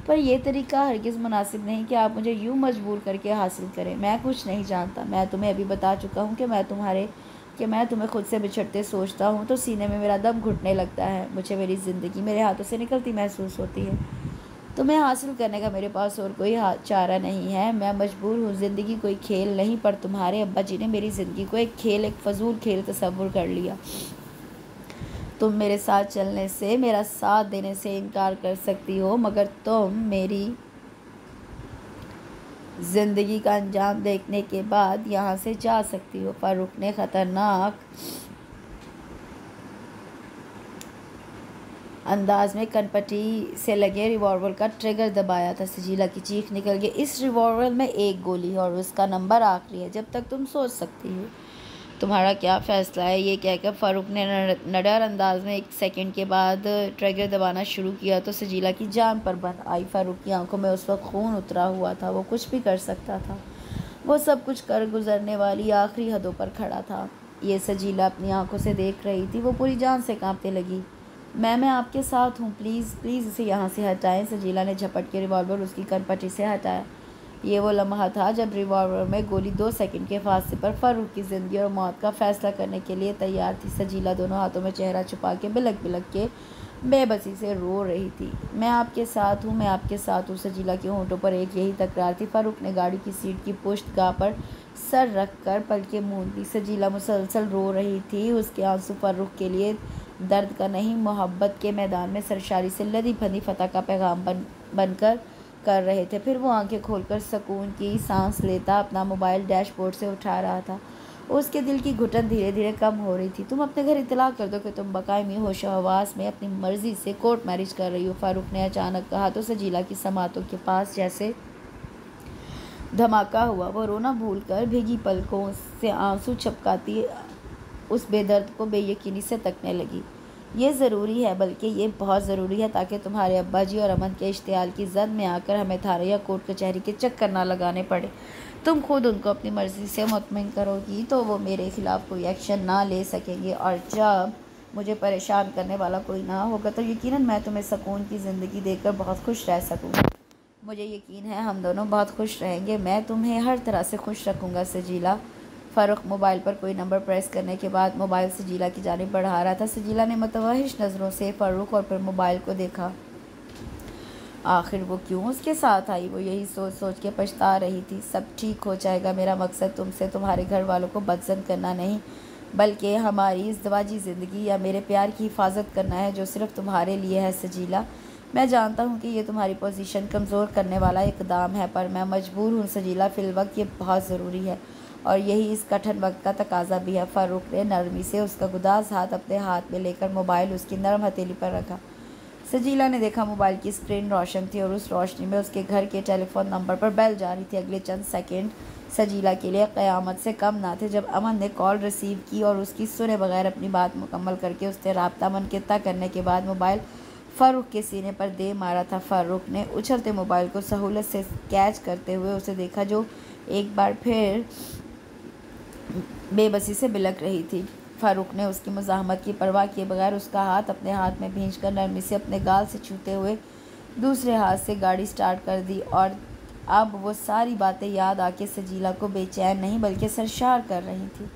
पर यह तरीका हरगिज़ मुनासिब नहीं कि आप मुझे यूँ मजबूर करके हासिल करें। मैं कुछ नहीं जानता। मैं तुम्हें अभी बता चुका हूँ कि मैं तुम्हें खुद से बिछड़ते सोचता हूँ तो सीने में मेरा दम घुटने लगता है। मुझे मेरी ज़िंदगी मेरे हाथों से निकलती महसूस होती है। तुम्हें हासिल करने का मेरे पास और कोई चारा नहीं है। मैं मजबूर हूँ। ज़िंदगी कोई खेल नहीं, पर तुम्हारे अब्बा जी ने मेरी ज़िंदगी को एक फजूल खेल तस्वुर कर लिया। तुम मेरे साथ चलने से, मेरा साथ देने से इनकार कर सकती हो, मगर तुम मेरी ज़िंदगी का अंजाम देखने के बाद यहाँ से जा सकती हो। फ़ारूक ने ख़तरनाक अंदाज में कनपट्टी से लगे रिवॉल्वर का ट्रिगर दबाया था। सजीला की चीख निकल गई। इस रिवॉल्वर में एक गोली है और उसका नंबर आखिरी है, जब तक तुम सोच सकती हो। तुम्हारा क्या फ़ैसला है? ये कहकर फ़ारूक ने नडर अंदाज में एक सेकंड के बाद ट्रिगर दबाना शुरू किया तो सजीला की जान पर बन आई। फ़ारूक की आंखों में उस वक्त खून उतरा हुआ था। वो कुछ भी कर सकता था। वो सब कुछ कर गुजरने वाली आखिरी हदों पर खड़ा था। ये सजीला अपनी आंखों से देख रही थी। वो पूरी जान से कांपने लगी। मैं आपके साथ हूँ, प्लीज़ इसे यहाँ से हटाएं। सजीला ने झपट के रिवॉल्वर उसकी कनपट्टी से हटाया। ये वो लम्हा था जब रिवॉल्वर में गोली 2 सेकंड के फासले पर फ़ारूक की ज़िंदगी और मौत का फ़ैसला करने के लिए तैयार थी। सजीला दोनों हाथों में चेहरा छुपा के बिलक बिलक के बेबसी से रो रही थी। मैं आपके साथ हूँ, मैं आपके साथ हूँ। सजीला के होंठों पर एक यही तकरार थी। फारूक ने गाड़ी की सीट की पुश्तगाह पर सर रखकर पलकें मूंद ली। सजीला मुसलसल रो रही थी। उसके आंसू फारूक के लिए दर्द का नहीं, मोहब्बत के मैदान में सरशारी से लदी फंदी फतह का पैगाम बनकर कर रहे थे। फिर वो आंखें खोलकर सुकून की सांस लेता अपना मोबाइल डैशबोर्ड से उठा रहा था। उसके दिल की घुटन धीरे धीरे कम हो रही थी। तुम अपने घर इतला कर दो कि तुम बकायमी होशो हवास में अपनी मर्जी से कोर्ट मैरिज कर रही हो, फारूक ने अचानक कहा तो सजीला की समातों के पास जैसे धमाका हुआ। वो रोना भूलकर भीगी पलकों से आंसू छपकाती उस बेदर्द को बेयकीनी से तकने लगी। ये ज़रूरी है, बल्कि ये बहुत ज़रूरी है, ताकि तुम्हारे अब्बा जी और अमन के इश्तियाल की जद में आकर हमें थाने या कोर्ट कचहरी के चक्कर ना लगाने पड़े। तुम खुद उनको अपनी मर्ज़ी से मुतमिन करोगी तो वो मेरे ख़िलाफ़ कोई एक्शन ना ले सकेंगे, और जब मुझे परेशान करने वाला कोई ना होगा तो यकीनन मैं तुम्हें सुकून की ज़िंदगी देकर बहुत खुश रह सकूँगा। मुझे यकीन है हम दोनों बहुत खुश रहेंगे। मैं तुम्हें हर तरह से खुश रखूँगा सजीला। फ़ारूक मोबाइल पर कोई नंबर प्रेस करने के बाद मोबाइल सजीला की जानिब बढ़ा रहा था। सजीला ने मुतवहिश नज़रों से फ़ारूक और फिर मोबाइल को देखा। आखिर वो क्यों उसके साथ आई? वो यही सोच सोच के पछता रही थी। सब ठीक हो जाएगा। मेरा मकसद तुमसे तुम्हारे घर वालों को बदजन करना नहीं, बल्कि हमारी इज़्दवाजी ज़िंदगी या मेरे प्यार की हिफाजत करना है, जो सिर्फ़ तुम्हारे लिए है सजीला। मैं जानता हूँ कि ये तुम्हारी पोजीशन कमज़ोर करने वाला इक़दाम है, पर मैं मजबूर हूँ सजीला। फ़िलवक्त ये बहुत ज़रूरी है और यही इस कठिन वक्त का तकाजा भी है। फ़ारूक ने नरमी से उसका गुदास हाथ अपने हाथ में लेकर मोबाइल उसकी नरम हथेली पर रखा। सजीला ने देखा मोबाइल की स्क्रीन रोशन थी और उस रोशनी में उसके घर के टेलीफोन नंबर पर बेल जा रही थी। अगले चंद सेकंड सजीला के लिए क़यामत से कम ना थे जब अमन ने कॉल रिसीव की और उसकी सुने बगैर अपनी बात मुकम्मल करके उससे रब्ता मुनक़िता करने के बाद मोबाइल फ़ारूक के सीने पर दे मारा था। फ़ारूक ने उछलते मोबाइल को सहूलत से कैच करते हुए उसे देखा, जो एक बार फिर बेबसी से बिलक रही थी। फ़ारूक ने उसकी मुज़ाहमत की परवाह किए बगैर उसका हाथ अपने हाथ में भींचकर नरमी से अपने गाल से छूते हुए दूसरे हाथ से गाड़ी स्टार्ट कर दी। और अब वो सारी बातें याद आके सजीला को बेचैन नहीं बल्कि सरशार कर रही थी।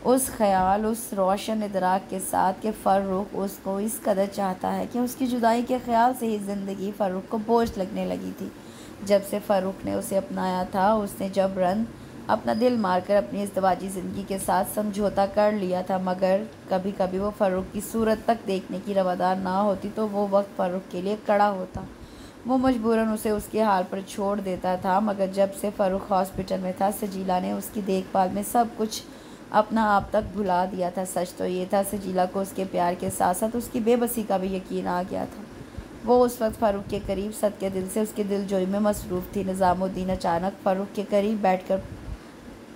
उस ख़याल, उस रोशन इदराक के साथ कि फ़ारूक उसको इस कदर चाहता है कि उसकी जुदाई के ख़्याल से ही ज़िंदगी फ़ारूक को बोझ लगने लगी थी। जब से फ़ारूक ने उसे अपनाया था, उसने जबरन अपना दिल मारकर अपनी इज़्दवाजी ज़िंदगी के साथ समझौता कर लिया था, मगर कभी कभी वो फ़ारूक की सूरत तक देखने की रवादार ना होती तो वो वक्त फ़ारूक के लिए कड़ा होता। वो मजबूरन उसे उसके हाल पर छोड़ देता था। मगर जब से फ़ारूक हॉस्पिटल में था, सजीला ने उसकी देखभाल में सब कुछ अपना आप तक भुला दिया था। सच तो ये था, सजीला को उसके प्यार के साथ साथ उसकी बेबसी का भी यकीन आ गया था। वो उस वक्त फ़ारूक के करीब सदके दिल से उसके दिलजोई में मसरूफ़ थी। निज़ामुद्दीन अचानक फ़ारूक के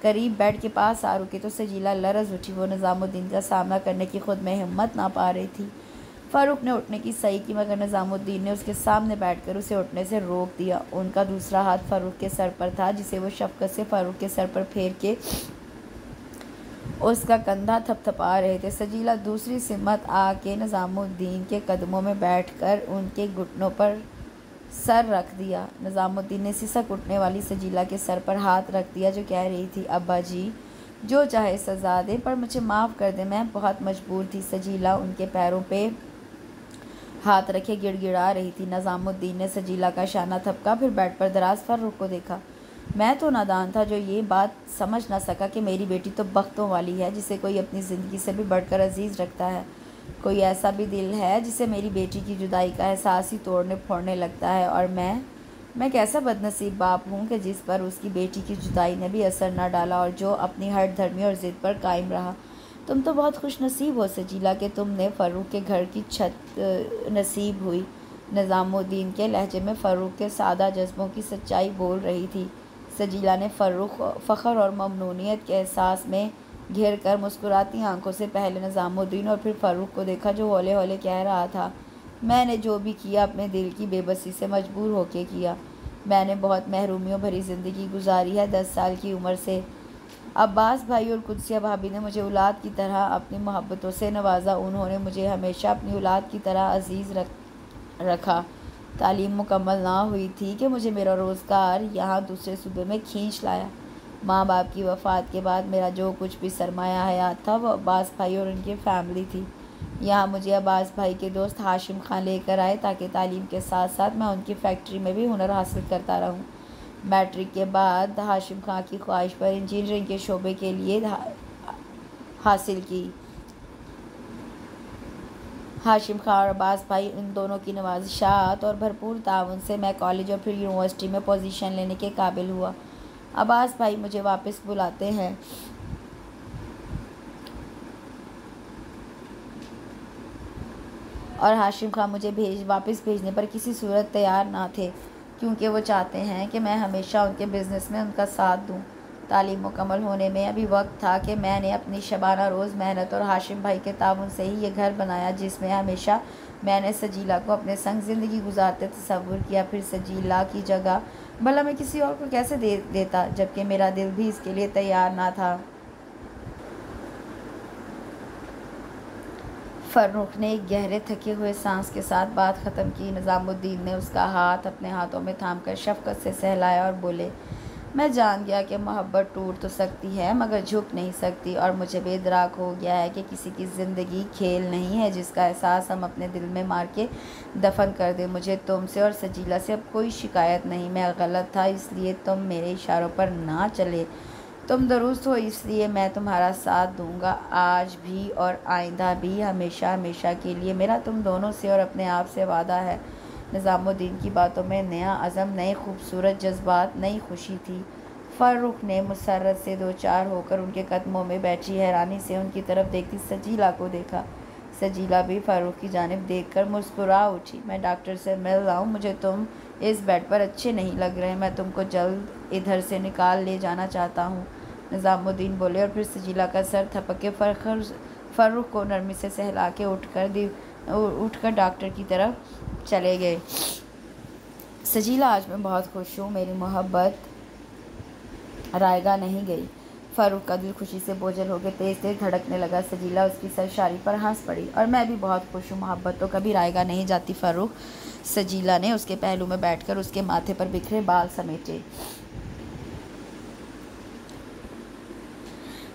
करीब बेड के पास आ रुकी तो सजीला लरज़ उठी। वो निज़ामुद्दीन का सामना करने की खुद में हिम्मत ना पा रही थी। फ़ारूक ने उठने की सही की, मगर निज़ामुद्दीन ने उसके सामने बैठकर उसे उठने से रोक दिया। उनका दूसरा हाथ फ़ारूक के सर पर था, जिसे वो शफ़क़त से फ़ारूक के सर पर फेर के उसका कंधा थपथपा रहे थे। सजीला दूसरी सिमत आके निज़ामुद्दीन के कदमों में बैठकर उनके घुटनों पर सर रख दिया। निज़ामुद्दीन ने सिसक उठने वाली सजीला के सर पर हाथ रख दिया, जो कह रही थी, अब्बा जी जो चाहे सज़ा दें पर मुझे माफ़ कर दें, मैं बहुत मजबूर थी। सजीला उनके पैरों पे हाथ रखे गिड़गिड़ा रही थी। निज़ामुद्दीन ने सजीला का शाना थपका, फिर बेड पर दराज फ़ारूक को देखा। मैं तो नादान था जो ये बात समझ ना सका कि मेरी बेटी तो बख्तों वाली है, जिसे कोई अपनी ज़िंदगी से भी बढ़कर अजीज़ रखता है। कोई ऐसा भी दिल है जिसे मेरी बेटी की जुदाई का एहसास ही तोड़ने फोड़ने लगता है। और मैं कैसा बदनसीब बाप हूँ कि जिस पर उसकी बेटी की जुदाई ने भी असर न डाला और जो अपनी हट धर्मी और ज़िद पर कायम रहा। तुम तो बहुत खुश नसीब हो सजीला कि तुमने फ़ारूक के घर की छत नसीब हुई। निज़ामुद्दीन के लहजे में फ़ारूक के सादा जज्बों की सच्चाई बोल रही थी। सजीला ने फ़ारूक फ़ख्र और ममनूनियत के एहसास में घेर कर मुस्कुराती आंखों से पहले निज़ामुद्दीन और फिर फ़ारूक को देखा, जो हौले हौले कह रहा था, मैंने जो भी किया अपने दिल की बेबसी से मजबूर होके किया। मैंने बहुत महरूमियों भरी ज़िंदगी गुजारी है 10 साल की उम्र से। अब्बास भाई और कुदसिया भाभी ने मुझे औलाद की तरह अपनी मोहब्बतों से नवाजा। उन्होंने मुझे हमेशा अपनी औलाद की तरह अजीज़ रखा। तालीम मुकम्मल ना हुई थी कि मुझे मेरा रोज़गार यहाँ दूसरे सूबे में खींच लाया। माँ बाप की वफ़ात के बाद मेरा जो कुछ भी सरमाया हयात था वो अब्बास भाई और उनकी फ़ैमिली थी। यहाँ मुझे अब्बास भाई के दोस्त हाशिम खान लेकर आए ताकि तालीम के साथ साथ मैं उनकी फैक्ट्री में भी हुनर हासिल करता रहूँ। मैट्रिक के बाद हाशिम खान की ख्वाहिश पर इंजीनियरिंग के शोबे के लिए हासिल की। हाशिम खान और अब्बास भाई उन दोनों की नवाजिशात और भरपूर ताउन से मैं कॉलेज और फिर यूनिवर्सिटी में पोजीशन लेने के काबिल हुआ। अब्बास भाई मुझे वापस बुलाते हैं और हाशिम खान मुझे वापस भेजने पर किसी सूरत तैयार ना थे, क्योंकि वो चाहते हैं कि मैं हमेशा उनके बिज़नेस में उनका साथ दूं। तालीम मुकम्मल होने में अभी वक्त था कि मैंने अपनी शबाना रोज़ मेहनत और हाशिम भाई के ताउन से ही ये घर बनाया जिसमें हमेशा मैंने सजीला को अपने संग ज़िंदगी गुजारते तस्वुर किया। फिर सजीला की जगह भला मैं किसी और को कैसे देता, जबकि मेरा दिल भी इसके लिए तैयार ना था। फ़र्रुख ने एक गहरे थके हुए सांस के साथ बात ख़त्म की। निज़ामुद्दीन ने उसका हाथ अपने हाथों में थामकर शफ़क़त से सहलाया और बोले, मैं जान गया कि मोहब्बत टूट तो सकती है मगर झुक नहीं सकती, और मुझे बेदराक हो गया है कि किसी की ज़िंदगी खेल नहीं है जिसका एहसास हम अपने दिल में मार के दफन कर दें। मुझे तुमसे और सजीला से अब कोई शिकायत नहीं। मैं गलत था इसलिए तुम मेरे इशारों पर ना चले, तुम दुरुस्त हो इसलिए मैं तुम्हारा साथ दूंगा, आज भी और आइंदा भी, हमेशा हमेशा के लिए। मेरा तुम दोनों से और अपने आप से वादा है। निज़ामुद्दीन की बातों में नया अज़म, नए खूबसूरत जज्बात, नई खुशी थी। फ़र्रुख ने मुसर्रत से दो चार होकर उनके कदमों में बैठी हैरानी से उनकी तरफ देखती सजीला को देखा। सजीला भी फ़र्रुख की जानिब देखकर मुस्कुरा उठी। मैं डॉक्टर से मिल रहा हूँ, मुझे तुम इस बेड पर अच्छे नहीं लग रहे, मैं तुमको जल्द इधर से निकाल ले जाना चाहता हूँ, निज़ामुद्दीन बोले और फिर सजीला का सर थपक के फ़र्रुख को नरमी से सहला के उठकर डॉक्टर की तरफ चले गए। सजीला, आज मैं बहुत खुश हूँ, मेरी मोहब्बत रायगा नहीं गई। फ़र्रुख का दिल खुशी से बोझल हो के तेज़ तेज़ धड़कने लगा। सजीला उसकी सरशारी पर हंस पड़ी। और मैं भी बहुत खुश हूँ, मोहब्बत तो कभी रायगा नहीं जाती फ़र्रुख। सजीला ने उसके पहलू में बैठकर उसके माथे पर बिखरे बाल समेटे।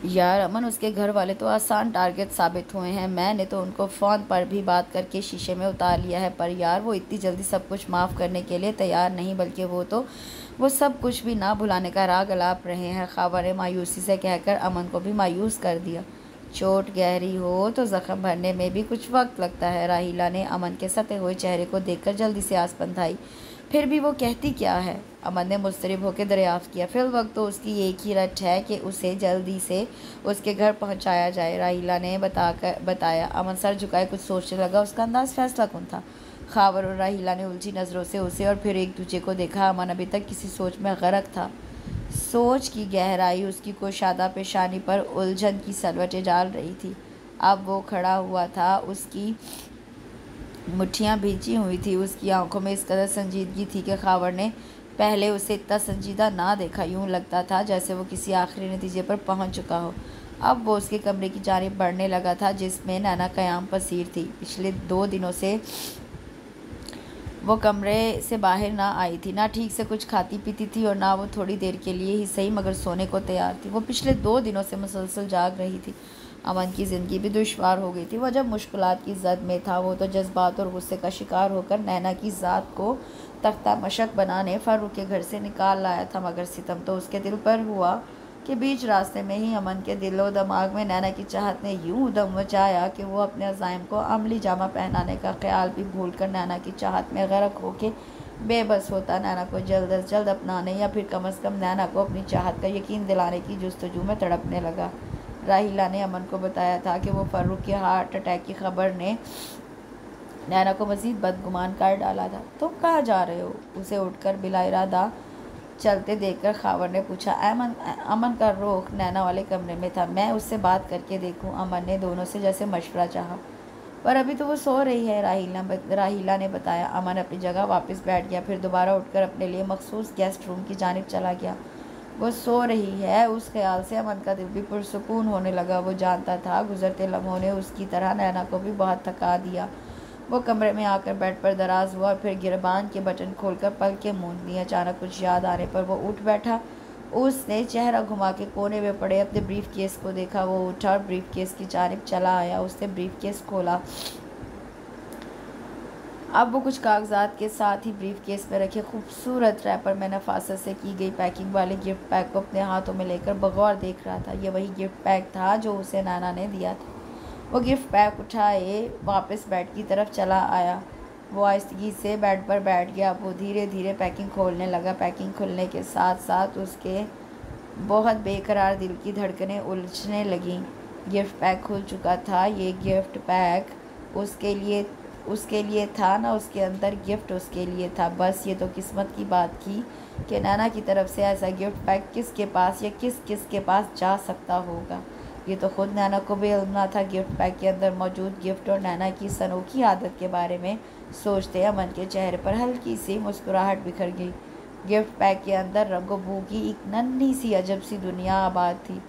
यार अमन, उसके घर वाले तो आसान टारगेट साबित हुए हैं। मैंने तो उनको फ़ोन पर भी बात करके शीशे में उतार लिया है, पर यार वो इतनी जल्दी सब कुछ माफ़ करने के लिए तैयार नहीं, बल्कि वो सब कुछ भी ना भुलाने का राग अलाप रहे हैं। ख़ावर ने मायूसी से कहकर अमन को भी मायूस कर दिया। चोट गहरी हो तो ज़ख्म भरने में भी कुछ वक्त लगता है। राहिला ने अमन के सते हुए चेहरे को देखकर जल्दी से आस बंधाई। फिर भी वो कहती क्या है? अमन ने मुस्तरिब होकर दरियाफ्त किया। फिर वक्त तो उसकी एक ही रट है कि उसे जल्दी से उसके घर पहुंचाया जाए, राहिला ने बताया। अमन सर झुकाए कुछ सोचने लगा। उसका अंदाज़ फैसला कौन था? ख़ावर और राहिला ने उलझी नज़रों से उसे और फिर एक दूसरे को देखा। अमन अभी तक किसी सोच में गर्क था। सोच की गहराई उसकी कुशादा पेशानी पर उलझन की सलवटें डाल रही थी। अब वो खड़ा हुआ था, उसकी मुट्ठियाँ भींची हुई थी, उसकी आंखों में इस कदर संजीदगी थी कि ख़ावर ने पहले उसे इतना संजीदा ना देखा। यूँ लगता था जैसे वो किसी आखिरी नतीजे पर पहुंच चुका हो। अब वो उसके कमरे की जानिब बढ़ने लगा था जिसमें नैना क़याम पसीर थी। पिछले 2 दिनों से वो कमरे से बाहर ना आई थी, ना ठीक से कुछ खाती पीती थी और ना वो थोड़ी देर के लिए ही सही मगर सोने को तैयार थी। वो पिछले 2 दिनों से मुसलसल जाग रही थी। अमन की ज़िंदगी भी दुश्वार हो गई थी। वह जब मुश्किलात की जद में था, वो तो जज्बात और गुस्से का शिकार होकर नैना की ज़ात को तख्ता मशक बनाने फ़र्रुख के घर से निकाल लाया था, मगर सितम तो उसके दिल पर हुआ कि बीच रास्ते में ही अमन के दिलो दिमाग में नैना की चाहत ने यूँ उदम मचाया कि वो अपने अज़ाइम को अमली जामा पहनाने का ख्याल भी भूल कर नैना की चाहत में गर्क होके बेबस होता, नैना को जल्द अज जल्द अपनाने या फिर कम अज़ कम नैना को अपनी चाहत का यकीन दिलाने की जुस्तजू में तड़पने लगा। राहिला ने अमन को बताया था कि वो फ़र्रुख के हार्ट अटैक की खबर ने नैना को मज़ीद बदगुमान कर डाला था। तुम कहाँ जा रहे हो? उसे उठकर बिला इरादा चलते देखकर ख़ावर ने पूछा। अमन का रुख नैना वाले कमरे में था। मैं उससे बात करके देखूं? अमन ने दोनों से जैसे मशवरा चाहा। पर अभी तो वो सो रही है, राहिला ने बताया। अमन अपनी जगह वापस बैठ गया, फिर दोबारा उठकर अपने लिए मखसूस गेस्ट रूम की जानिब चला गया। वो सो रही है, उस ख्याल से अमन का दिल भी पुरसुकून होने लगा। वो जानता था गुज़रते लम्हों ने उसकी तरह नैना को भी बहुत थका दिया। वो कमरे में आकर बेड पर दराज हुआ और फिर गिरबान के बटन खोलकर पलकें मूंद दी। अचानक कुछ याद आने पर वो उठ बैठा उसने चेहरा घुमा के कोने में पड़े अपने ब्रीफ केस को देखा। वो उठा और ब्रीफ केस की जानिब चला आया। उसने ब्रीफ केस खोला। अब वो कुछ कागजात के साथ ही ब्रीफ केस में रखे खूबसूरत रैपर में नफासत से की गई पैकिंग वाले गिफ्ट पैक को अपने हाथों में लेकर बगौर देख रहा था। ये वही गिफ्ट पैक था जो उसे नाना ने दिया था। वो गिफ्ट पैक उठाए वापस बेड की तरफ चला आया। वो आहिस्तगी से बेड पर बैठ गया। वो धीरे धीरे पैकिंग खोलने लगा। पैकिंग खुलने के साथ साथ उसके बहुत बेकरार दिल की धड़कनें उलझने लगीं। गिफ्ट पैक खुल चुका था। ये गिफ्ट पैक उसके लिए था ना, उसके अंदर गिफ्ट उसके लिए था। बस ये तो किस्मत की बात थी कि नाना की तरफ से ऐसा गिफ्ट पैक किसके पास या किस किस के पास जा सकता होगा। ये तो खुद नाना को भी इल्म ना था। गिफ्ट पैक के अंदर मौजूद गिफ्ट और नाना की इस अनोखी आदत के बारे में सोचते अमन के चेहरे पर हल्की सी मुस्कुराहट बिखर गई। गिफ्ट पैक के अंदर रंगो बू की एक नन्ही सी अजब सी दुनिया आबाद थी।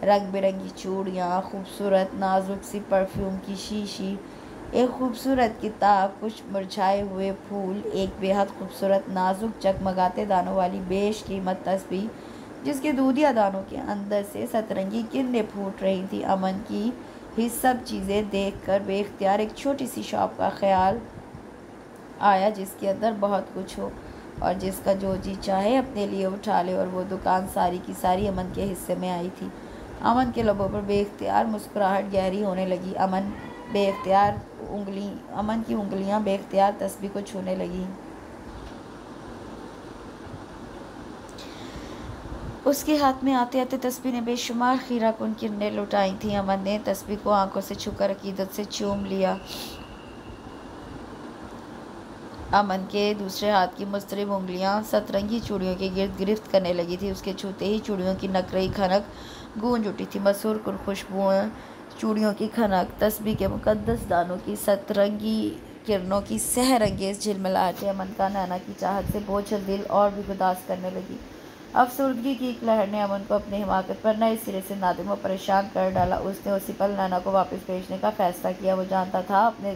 रंग बिरंगी चूड़ियाँ, खूबसूरत नाजुक सी परफ्यूम की शीशी, एक खूबसूरत किताब, कुछ मुरझाए हुए फूल, एक बेहद खूबसूरत नाजुक चकमगाते दानों वाली बेशकीमत तस्बीह जिसके दूधिया दानों के अंदर से सतरंगी किरणें फूट रही थी। अमन की ही सब चीज़ें देखकर बेख्तियार एक छोटी सी शॉप का ख्याल आया जिसके अंदर बहुत कुछ हो और जिसका जो जी चाहे अपने लिए उठा ले। और वो दुकान सारी की सारी अमन के हिस्से में आई थी। अमन के लबों पर बेख्तियार मुस्कुराहट गहरी होने लगी। अमन की उंगलियां बेख्तियार तस्बीह को छूने लगी। उसके हाथ में आते आते तस्बीह ने बेशुमार खीराकुन किरणें लुटाई थी। अमन ने तस्बीह को आंखों से छूकर अकीदत से चूम लिया। अमन के दूसरे हाथ की मुस्तरिब उंगलियां सतरंगी चूड़ियों के गिर्द गिरफ्त करने लगी थी। उसके छूते ही चूड़ियों की नकरई खनक गूंज उठी थी। मसूर कुल खुशबुएं, चूड़ियों की खनक, तस्बीह के मुकद्दस दानों की सतरंगी किरणों की सहरंगेज झिलमिलाहटें अमन का नाना की चाहत से बोझल दिल और भी गुदास करने लगी। अफसुर्दगी की एक लहर ने अमन को अपनी हिमाकत पर नए सिरे से नादिम और परेशान कर डाला। उसने उसी पल नाना को वापस भेजने का फैसला किया। वो जानता था अपने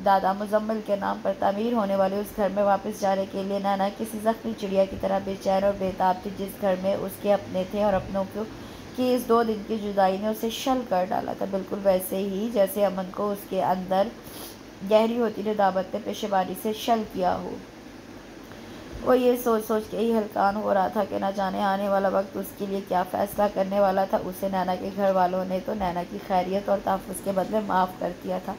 दादा मुजम्मिल के नाम पर तामीर होने वाले उस घर में वापस जाने के लिए नाना किसी जख्मी चिड़िया की तरह बेचैन और बेताब थी। जिस घर में उसके अपने थे और अपनों को कि इस 2 दिन की जुदाई ने उसे शल कर डाला था, बिल्कुल वैसे ही जैसे अमन को उसके अंदर गहरी होती नदामत ने पेशेबानी से शल किया हो। वो ये सोच सोच के ही हलकान हो रहा था कि न जाने आने वाला वक्त उसके लिए क्या फ़ैसला करने वाला था। उसे नैना के घर वालों ने तो नैना की खैरियत और तहफ़्फ़ुज़ के बदले माफ़ कर दिया था,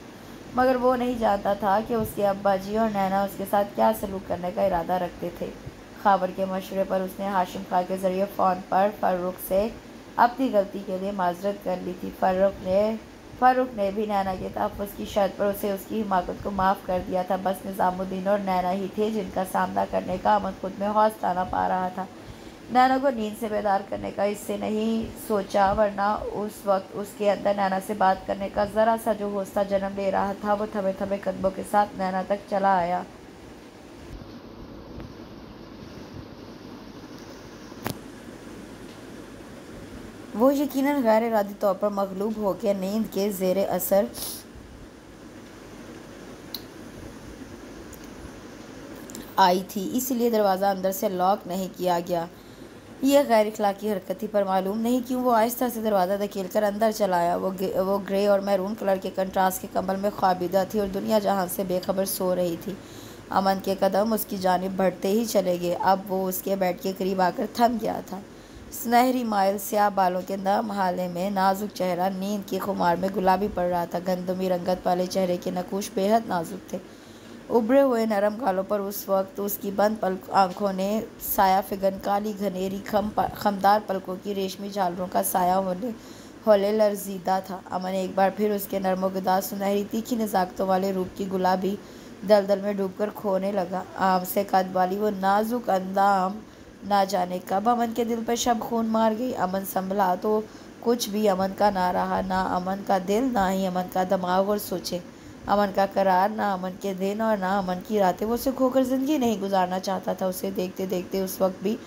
मगर वो नहीं जानता था कि उसके अब्बा जी और नैना उसके साथ क्या सलूक करने का इरादा रखते थे। ख़ाबर के मशवरे पर उसने हाशिम खां के ज़रिए फ़ोन पर फ़ारूक से अपनी गलती के लिए माजरत कर ली थी। फ़ारूक ने भी नैना के तहफ़्फ़ुज़ की शर्त पर उसे उसकी हिमाकत को माफ़ कर दिया था। बस निज़ामुद्दीन और नैना ही थे जिनका सामना करने का अमन खुद में हौसला ना पा रहा था। नैना को नींद से बेदार करने का इससे नहीं सोचा, वरना उस वक्त उसके अंदर नैना से बात करने का ज़रा सा जो हौसला जन्म ले रहा था वो थमे थमे कदमों के साथ नैना तक चला आया। वो यकीनन गैर इरादी तौर पर मगलूब होकर नींद के ज़ेरे असर आई थी, इसलिए दरवाज़ा अंदर से लॉक नहीं किया गया। यह गैर इखलाकी हरकत थी, पर मालूम नहीं क्यों वो आहिस्ता से दरवाज़ा धकेल कर अंदर चला आया। वो ग्रे और मैरून कलर के कंट्रास्ट के कम्बल में ख्वाबिदा थी और दुनिया जहां से बेखबर सो रही थी। अमन के कदम उसकी जानिब बढ़ते ही चले गए। अब वो उसके बेड के करीब आकर थम गया था। सुनहरी माइल स्याह बालों के नम हाले में नाजुक चेहरा नींद की खुमार में गुलाबी पड़ रहा था। गंदमी रंगत वाले चेहरे के नकूश बेहद नाजुक थे। उभरे हुए नरम गालों पर उस वक्त उसकी बंद आंखों ने साया फिगन काली घनेरी खमदार पलकों की रेशमी झालरों का साया होले लरजीदा था। अमन एक बार फिर उसके नर्मोगदार सुनहरी तीखी नज़ाकतों वाले रूप की गुलाबी दलदल में डूबकर खोने लगा। आम से कद वाली वो नाजुक अंदाम ना जाने कब अमन के दिल पर शब खून मार गई। अमन संभला तो कुछ भी अमन का ना रहा, ना अमन का दिल, ना ही अमन का दिमाग और सोचे। अमन का करार, ना अमन के दिन और ना अमन की रातें। वो उसे खोकर ज़िंदगी नहीं गुजारना चाहता था। उसे देखते देखते उस वक्त भी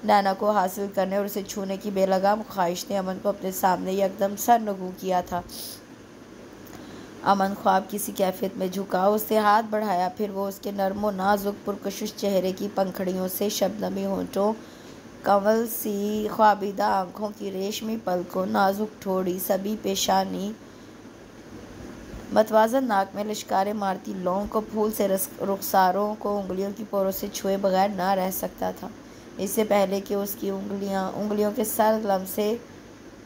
नैना को हासिल करने और उसे छूने की बेलगाम ख्वाहिश ने अमन को अपने सामने एकदम सरनगू किया था। अमन ख्वाब किसी कैफियत में झुका, उससे हाथ बढ़ाया, फिर वो उसके नर्मो नाजुक पुरकशिश चेहरे की पंखड़ियों से शबनमी होंठों कंवल सी ख्वाबीदा आँखों की रेशमी पलकों, नाजुक ठोड़ी, सभी पेशानी, मतवाज़न नाक में लिशकारे मारती लौंग को फूल से रुखसारों को उंगलियों की पोरों से छुए बगैर ना रह सकता था। इससे पहले कि उसकी उंगलियों के सरगम से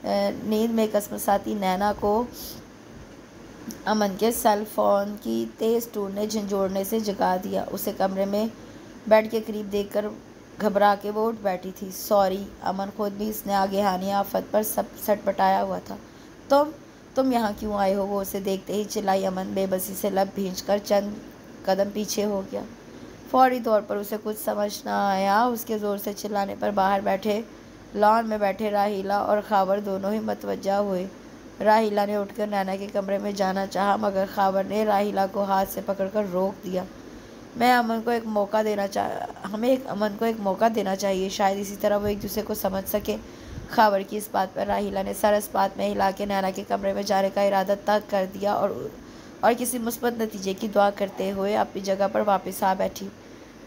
नींद में कसमसाती नैना को अमन के सेल फोन की तेज़ टून ने झंझोड़ने से जगा दिया। उसे कमरे में बेड के करीब देखकर घबरा के वो उठ बैठी थी। सॉरी, अमन खुद भी इसने आगेहानी आफत पर सब सटपटाया हुआ था। तुम यहाँ क्यों आए हो? वो उसे देखते ही चिल्लाई। अमन बेबसी से लब भींचकर चंद कदम पीछे हो गया। फौरी तौर पर उसे कुछ समझ न आया। उसके ज़ोर से चिल्लाने पर बाहर बैठे लॉन में बैठे राहीला और खावर दोनों ही मतवज्जा हुए। राहीला ने उठकर नैना के कमरे में जाना चाहा, मगर खावर ने राहीला को हाथ से पकड़कर रोक दिया। हमें अमन को एक मौका देना चाहिए, शायद इसी तरह वो एक दूसरे को समझ सके। खावर की इस बात पर राहीला ने सर इस बात में हिला के नैना के कमरे में जाने का इरादा तक कर दिया और किसी मुस्बत नतीजे की दुआ करते हुए अपनी जगह पर वापस आ बैठी।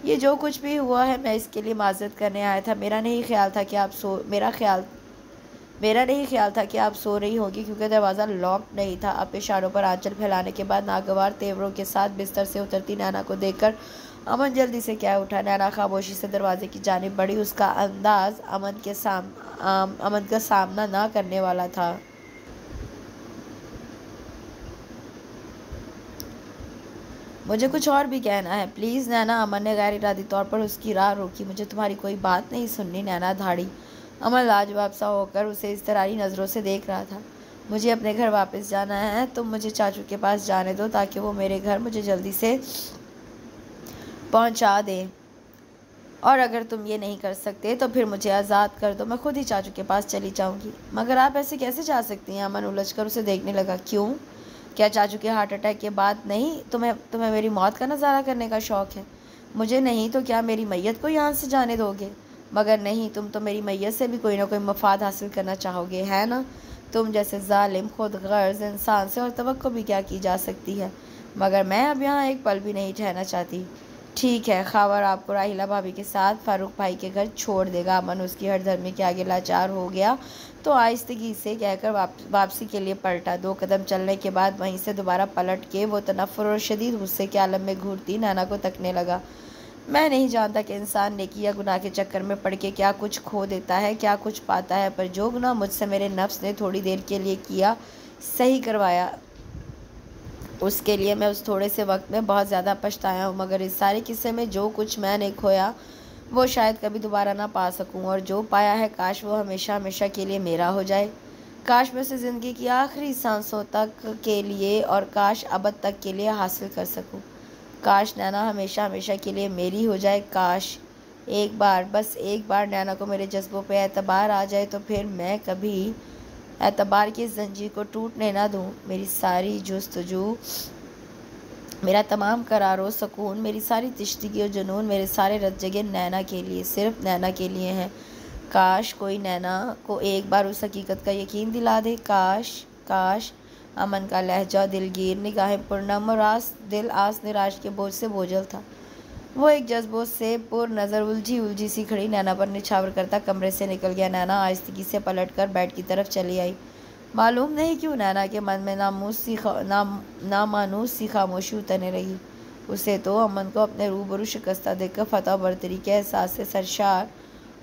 ये जो कुछ भी हुआ है, मैं इसके लिए माजरत करने आया था। मेरा नहीं ख्याल था कि आप सो रही होगी, क्योंकि दरवाज़ा लॉक नहीं था। अपने इशारों पर आंचल फैलाने के बाद नागवार तेवरों के साथ बिस्तर से उतरती नैना को देखकर अमन जल्दी से क्या उठा। नैना खामोशी से दरवाजे की जानिब बढ़ी। उसका अंदाज अमन का सामना ना करने वाला था। मुझे कुछ और भी कहना है, प्लीज़ नैना। अमन ने गैर इरादी तौर पर उसकी राह रोकी। मुझे तुम्हारी कोई बात नहीं सुननी, नैना धाड़ी। अमन लाजवाब सा होकर उसे इस तरारी नज़रों से देख रहा था। मुझे अपने घर वापस जाना है, तुम मुझे चाचू के पास जाने दो ताकि वो मेरे घर मुझे जल्दी से पहुंचा दें। और अगर तुम ये नहीं कर सकते तो फिर मुझे आज़ाद कर दो, मैं खुद ही चाचू के पास चली जाऊंगी। मगर आप ऐसे कैसे जा सकती हैं? अमन उलझकर उसे देखने लगा। क्यों? क्या चाचू के हार्ट अटैक के बाद नहीं तुम्हें मेरी मौत का नज़ारा करने का शौक़ है? मुझे नहीं तो क्या मेरी मैयत को यहाँ से जाने दोगे? मगर नहीं, तुम तो मेरी मैयत से भी कोई ना कोई मफाद हासिल करना चाहोगे, है ना? तुम जैसे जालिम खुद गर्ज इंसान से और तवक्को भी क्या की जा सकती है। मगर मैं अब यहाँ एक पल भी नहीं ठहरना चाहती। ठीक है, खावर आपको राहीला भाभी के साथ फारूक भाई के घर छोड़ देगा। अमन उसकी हरधर्मी के आगे लाचार हो गया तो आहिस्तगी से कहकर वापसी के लिए पलटा। 2 कदम चलने के बाद वहीं से दोबारा पलट के वो तनफ़ुर और शदीद गुस्से के आलम में घूरती नैना को तकने लगा। मैं नहीं जानता कि इंसान नेकी या गुनाह के चक्कर में पड़ के क्या कुछ खो देता है, क्या कुछ पाता है, पर जो गुनाह मुझसे मेरे नफ्स ने थोड़ी देर के लिए किया, सही करवाया, उसके लिए मैं उस थोड़े से वक्त में बहुत ज़्यादा पछताया हूँ। मगर इस सारे किस्से में जो कुछ मैंने खोया वो शायद कभी दोबारा ना पा सकूँ, और जो पाया है काश वो हमेशा हमेशा के लिए मेरा हो जाए। काश मैं उसे ज़िंदगी की आखिरी सांसों तक के लिए और काश अबद तक के लिए हासिल कर सकूँ। काश नैना हमेशा हमेशा के लिए मेरी हो जाए। काश एक बार, बस एक बार नैना को मेरे जज्बों पे एतबार आ जाए तो फिर मैं कभी एतबार की जंजीर को टूटने ना दूँ। मेरी सारी जुस्तजू, मेरा तमाम करारो सुकून, मेरी सारी तिश्तगी और जुनून, मेरे सारे रज्जगे नैना के लिए, सिर्फ नैना के लिए हैं। काश कोई नैना को एक बार उस हकीकत का यकीन दिला दे। काश अमन का लहजा दिलगीर, निगाहें पुरनम और दिल आस निराश के बोझ से बोझल था। वो एक जज्बों से पुर नज़र उलझी सी खड़ी नैना पर निछावर करता कमरे से निकल गया। नैना आहिस्तगी से पलटकर बेड की तरफ चली आई। मालूम नहीं क्यों नैना के मन में नामानूस सी खामोशी उतरने रही। उसे तो अमन को अपने रूबरू शिकस्ता देखकर फतह बरतरी के एहसास से सरशार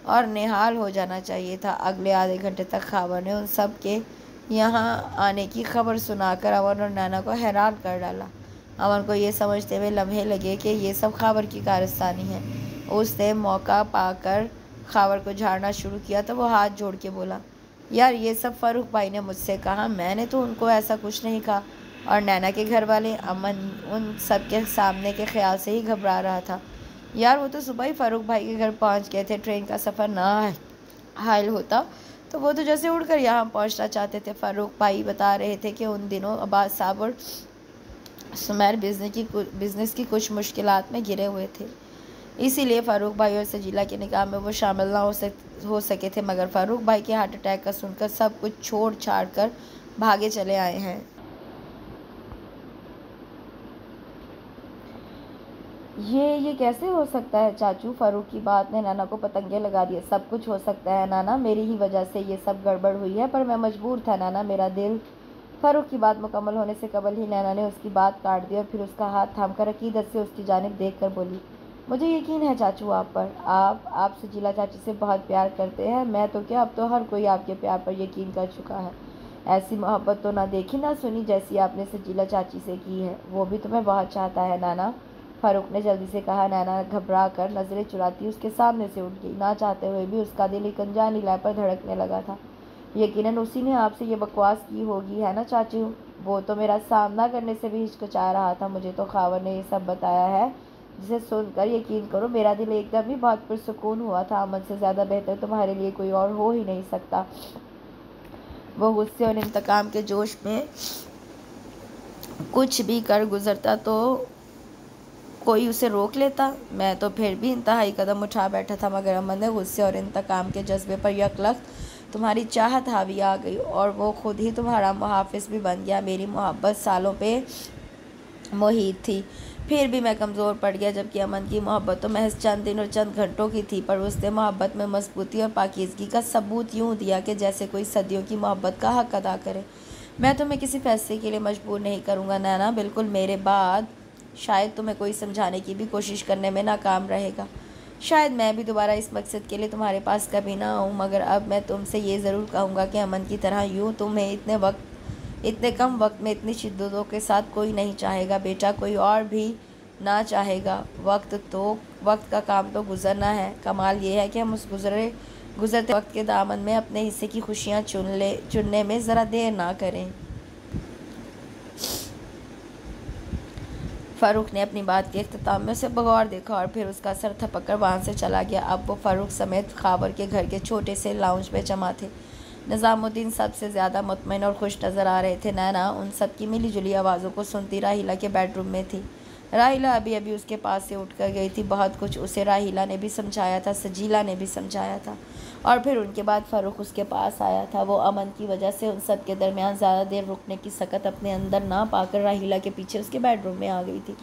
और निहाल हो जाना चाहिए था। अगले आधे घंटे तक खावर ने उन सब के यहाँ आने की खबर सुनाकर अमन और नैना को हैरान कर डाला। अमन को ये समझते हुए लम्हे लगे कि ये सब खावर की कारस्तानी है। उसने मौका पाकर खावर को झाड़ना शुरू किया तो वो हाथ जोड़ के बोला, यार ये सब फ़ारूक भाई ने मुझसे कहा, मैंने तो उनको ऐसा कुछ नहीं कहा। और नैना के घर वाले? अमन उन सब के सामने के ख्याल से ही घबरा रहा था। यार वो तो सुबह ही फ़ारूक भाई के घर पहुंच गए थे। ट्रेन का सफ़र ना हायल होता तो वो तो जैसे उड़कर यहाँ पहुँचना चाहते थे। फ़ारूक भाई बता रहे थे कि उन दिनों अब्बास साहब और सुमैर बिज़नेस की कुछ मुश्किलात में घिरे हुए थे, इसीलिए फ़ारूक भाई और सजीला के निकाह में वो शामिल ना हो सके थे। मगर फ़ारूक भाई के हार्ट अटैक का सुनकर सब कुछ छोड़ छाड़ कर भागे चले आए हैं। ये कैसे हो सकता है चाचू? फ़ारूक की बात ने नैना को पतंगे लगा दिए। सब कुछ हो सकता है नाना, मेरी ही वजह से ये सब गड़बड़ हुई है, पर मैं मजबूर था नाना, मेरा दिल। फ़ारूक की बात मुकम्मल होने से कबल ही नैना ने उसकी बात काट दी और फिर उसका हाथ थामकर अकीदत से उसकी जानिब देख कर बोली, मुझे यकीन है चाचू आप पर। आप सजीला चाची से बहुत प्यार करते हैं। मैं तो क्या, अब तो हर कोई आपके प्यार पर यकीन कर चुका है। ऐसी मोहब्बत तो ना देखी ना सुनी जैसी आपने सजीला चाची से की है। वो भी तुम्हें बहुत चाहता है नाना, फ़ारूक ने जल्दी से कहा। नैना घबरा कर नज़रें चुराती उसके सामने से उठ गई। ना चाहते हुए भी उसका दिल एक अनजानी लय पर धड़कने लगा था। यकीनन उसी ने आपसे ये बकवास की होगी, है ना चाचू? वो तो मेरा सामना करने से भी हिचकिचा रहा था। मुझे तो खावर ने ये सब बताया है, जिसे सुनकर यकीन करो मेरा दिल एकदम ही बहुत पुरसुकून हुआ था। अमन से ज़्यादा बेहतर तुम्हारे लिए कोई और हो ही नहीं सकता। वो गुस्से और इंतकाम के जोश में कुछ भी कर गुजरता तो कोई उसे रोक लेता। मैं तो फिर भी इंतहाई कदम उठा बैठा था, मगर अमन ने गुस्से और इंतकाम के जज्बे पर यकलख्त तुम्हारी चाहत हावी आ गई और वो खुद ही तुम्हारा मुहाफिज भी बन गया। मेरी मोहब्बत सालों पे मोहित थी, फिर भी मैं कमज़ोर पड़ गया, जबकि अमन की मोहब्बत तो महज चंद दिन और चंद घंटों की थी, पर उसने मोहब्बत में मजबूती और पाकीज़गी का सबूत यूँ दिया कि जैसे कोई सदियों की मोहब्बत का हक अदा करे। मैं तुम्हें किसी फैसले के लिए मजबूर नहीं करूँगा नैना, बिल्कुल मेरे बाद शायद तुम्हें कोई समझाने की भी कोशिश करने में नाकाम रहेगा। शायद मैं भी दोबारा इस मकसद के लिए तुम्हारे पास कभी ना आऊँ, मगर अब मैं तुमसे ये ज़रूर कहूँगा कि अमन की तरह यूँ तुम्हें इतने कम वक्त में इतनी शिद्दतों के साथ कोई नहीं चाहेगा बेटा, कोई और भी ना चाहेगा। वक्त का काम तो गुजरना है। कमाल ये है कि हम उस गुजरते वक्त के दामन में अपने हिस्से की खुशियाँ चुनने में ज़रा देर ना करें। फ़ारूक ने अपनी बात के इख्तिताम में उसे बगौर देखा और फिर उसका सर थपककर वहाँ से चला गया। अब वो फ़ारूक समेत खावर के घर के छोटे से लाउंज में जमा थे। निज़ामुद्दीन सबसे ज़्यादा मुतमईन और खुश नज़र आ रहे थे। नैना उन सब की मिली जुली आवाज़ों को सुनती राहिला के बेडरूम में थी। राहिला अभी अभी उसके पास से उठ कर गई थी। बहुत कुछ उसे राहिला ने भी समझाया था, सजीला ने भी समझाया था, और फिर उनके बाद फ़ारूक उसके पास आया था। वो अमन की वजह से उन सब के दरमियान ज़्यादा देर रुकने की सकत अपने अंदर ना पाकर राहिला के पीछे उसके बेडरूम में आ गई थी।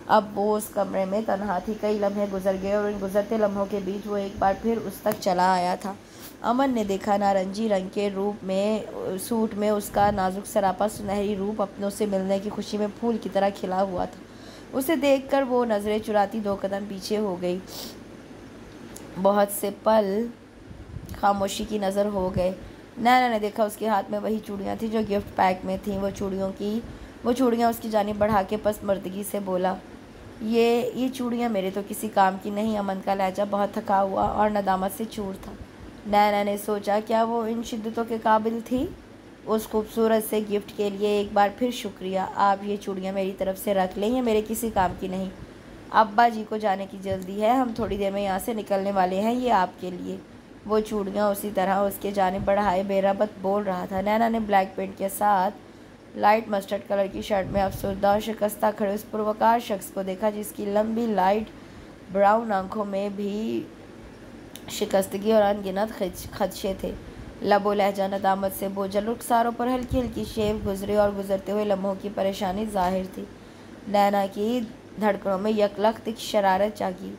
अब वो उस कमरे में तन्हा थी। कई लम्हे गुजर गए और इन गुजरते लम्हों के बीच वो एक बार फिर उस तक चला आया था। अमन ने देखा नारंगी रंग के सूट में उसका नाजुक सरापा सुनहरी रूप अपनों से मिलने की खुशी में फूल की तरह खिला हुआ था। उसे देखकर वो नज़रें चुराती 2 कदम पीछे हो गई। बहुत से पल खामोशी की नज़र हो गए। नैना ने देखा उसके हाथ में वही चूड़ियाँ थी जो गिफ्ट पैक में थीं। वो चूड़ियाँ उसकी जानिब बढ़ा के पसमर्दगी से बोला, ये चूड़ियाँ मेरे तो किसी काम की नहीं। अमन का लहजा बहुत थका हुआ और नदामत से चूर था। नैना ने सोचा, क्या वो इन शिद्दतों के काबिल थी? उस खूबसूरत से गिफ्ट के लिए एक बार फिर शुक्रिया। आप ये चूड़ियाँ मेरी तरफ से रख लें, ये मेरे किसी काम की नहीं। अब्बा जी को जाने की जल्दी है, हम थोड़ी देर में यहाँ से निकलने वाले हैं, ये आपके लिए। वो चूड़ियाँ उसी तरह उसके जानिब बढ़ाए बेरबत बोल रहा था। नैना ने ब्लैक पेंट के साथ लाइट मस्टर्ड कलर की शर्ट में अफसरदा शिकस्ता खड़े उस पुरवकार शख्स को देखा, जिसकी लंबी लाइट ब्राउन आंखों में भी शिकस्तगी और अनगिनत खदशे थे। लबो लहजा नदामत से बोझल रुखसारों पर हल्की हल्की शेव गुजरे और गुजरते हुए लम्हों की परेशानी जाहिर थी। नैना की धड़कनों में यकलख्त एक शरारत जागी।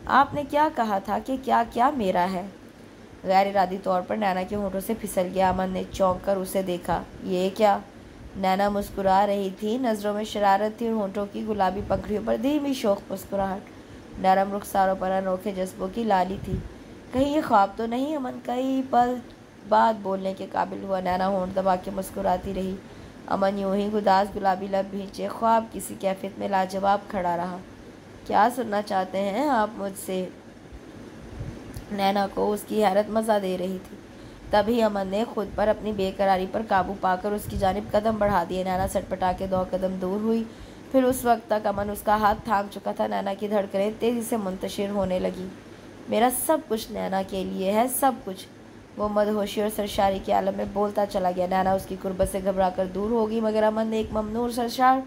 आपने क्या कहा था कि क्या क्या मेरा है? गैर इरादी तौर पर नैना के होंठों से फिसल गया। अमन ने चौंक कर उसे देखा। ये क्या? नैना मुस्कुरा रही थी, नज़रों में शरारत थी और होंठों की गुलाबी पंखड़ियों पर धीमी शौक मुस्कुराहट। नरम रुखसारों पर अनोखे जज्बों की लाली थी। कहीं ये ख्वाब तो नहीं? अमन कई पल बाद बोलने के काबिल हुआ। नैना होंठ दबा के मुस्कुराती रही। अमन यूं ही गुदास गुलाबी लब भींचे ख्वाब किसी कैफियत में लाजवाब खड़ा रहा। क्या सुनना चाहते हैं आप मुझसे? नैना को उसकी हैरत मज़ा दे रही थी। तभी अमन ने खुद पर अपनी बेकरारी पर काबू पाकर उसकी जानिब कदम बढ़ा दिए। नैना सटपटा के 2 कदम दूर हुई। फिर उस वक्त तक अमन उसका हाथ थाम चुका था। नैना की धड़कनें तेज़ी से मुंतशिर होने लगी। मेरा सब कुछ नैना के लिए है, सब कुछ। वो मदहोशी और सरशारी के आलम में बोलता चला गया। नैना उसकी कुर्बत से घबराकर दूर होगी, मगर अमन ने एक ममनूर सरशार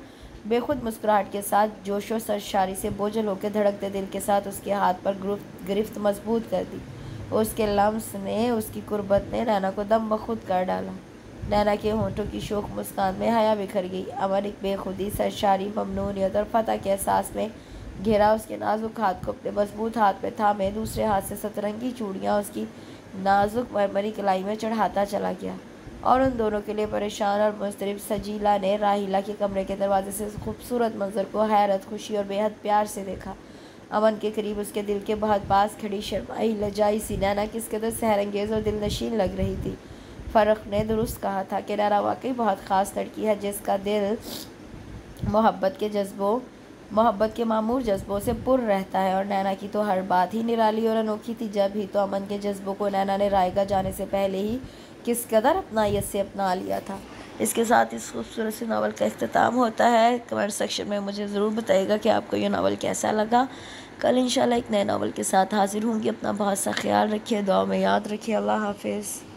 बेखुद मुस्कुराहट के साथ जोशो सरशारी से बोझल होकर धड़कते दिल के साथ उसके हाथ पर गिरफ्त मजबूत कर दी। उसके लम्स ने, उसकी कुर्बत ने नैना को दम बखुद कर डाला। नैना के होंठों की शोख मुस्कान में हया बिखर गई। अमन एक बेखुदी, सरशारी, ममनूनियत और फतह के एहसास में घेरा उसके नाजुक हाथ को अपने मजबूत हाथ में थामे दूसरे हाथ से सतरंगी चूड़ियाँ उसकी नाजुक मरमरी कलाई में चढ़ाता चला गया। और उन दोनों के लिए परेशान और मुस्तरब सजीला ने राहिला के कमरे के दरवाजे से खूबसूरत मंजर को हैरत, खुशी और बेहद प्यार से देखा। अमन के करीब उसके दिल के बहुत पास खड़ी शर्माई लजाई सी नैना किस कदर सहरंगेज़ और दिलनशीन लग रही थी। फ़र्क ने दुरुस्त कहा था कि नैना वाकई बहुत ख़ास लड़की है, जिसका दिल मोहब्बत के मामूर जज्बों से पुर रहता है। और नैना की तो हर बात ही निराली और अनोखी थी। जब ही तो अमन के जज्बों को नैना ने रायगा जाने से पहले ही किस कदर अपनायत से अपना लिया था। इसके साथ इस खूबसूरत से नावल का इख्तिताम होता है। कमेंट सेक्शन में मुझे ज़रूर बताइएगा कि आपको ये नावल कैसा लगा। कल इंशाल्लाह एक नए नावल के साथ हाजिर होंगी। अपना बहुत सा ख्याल रखिए, दुआ में याद रखिए। अल्लाह हाफिज़।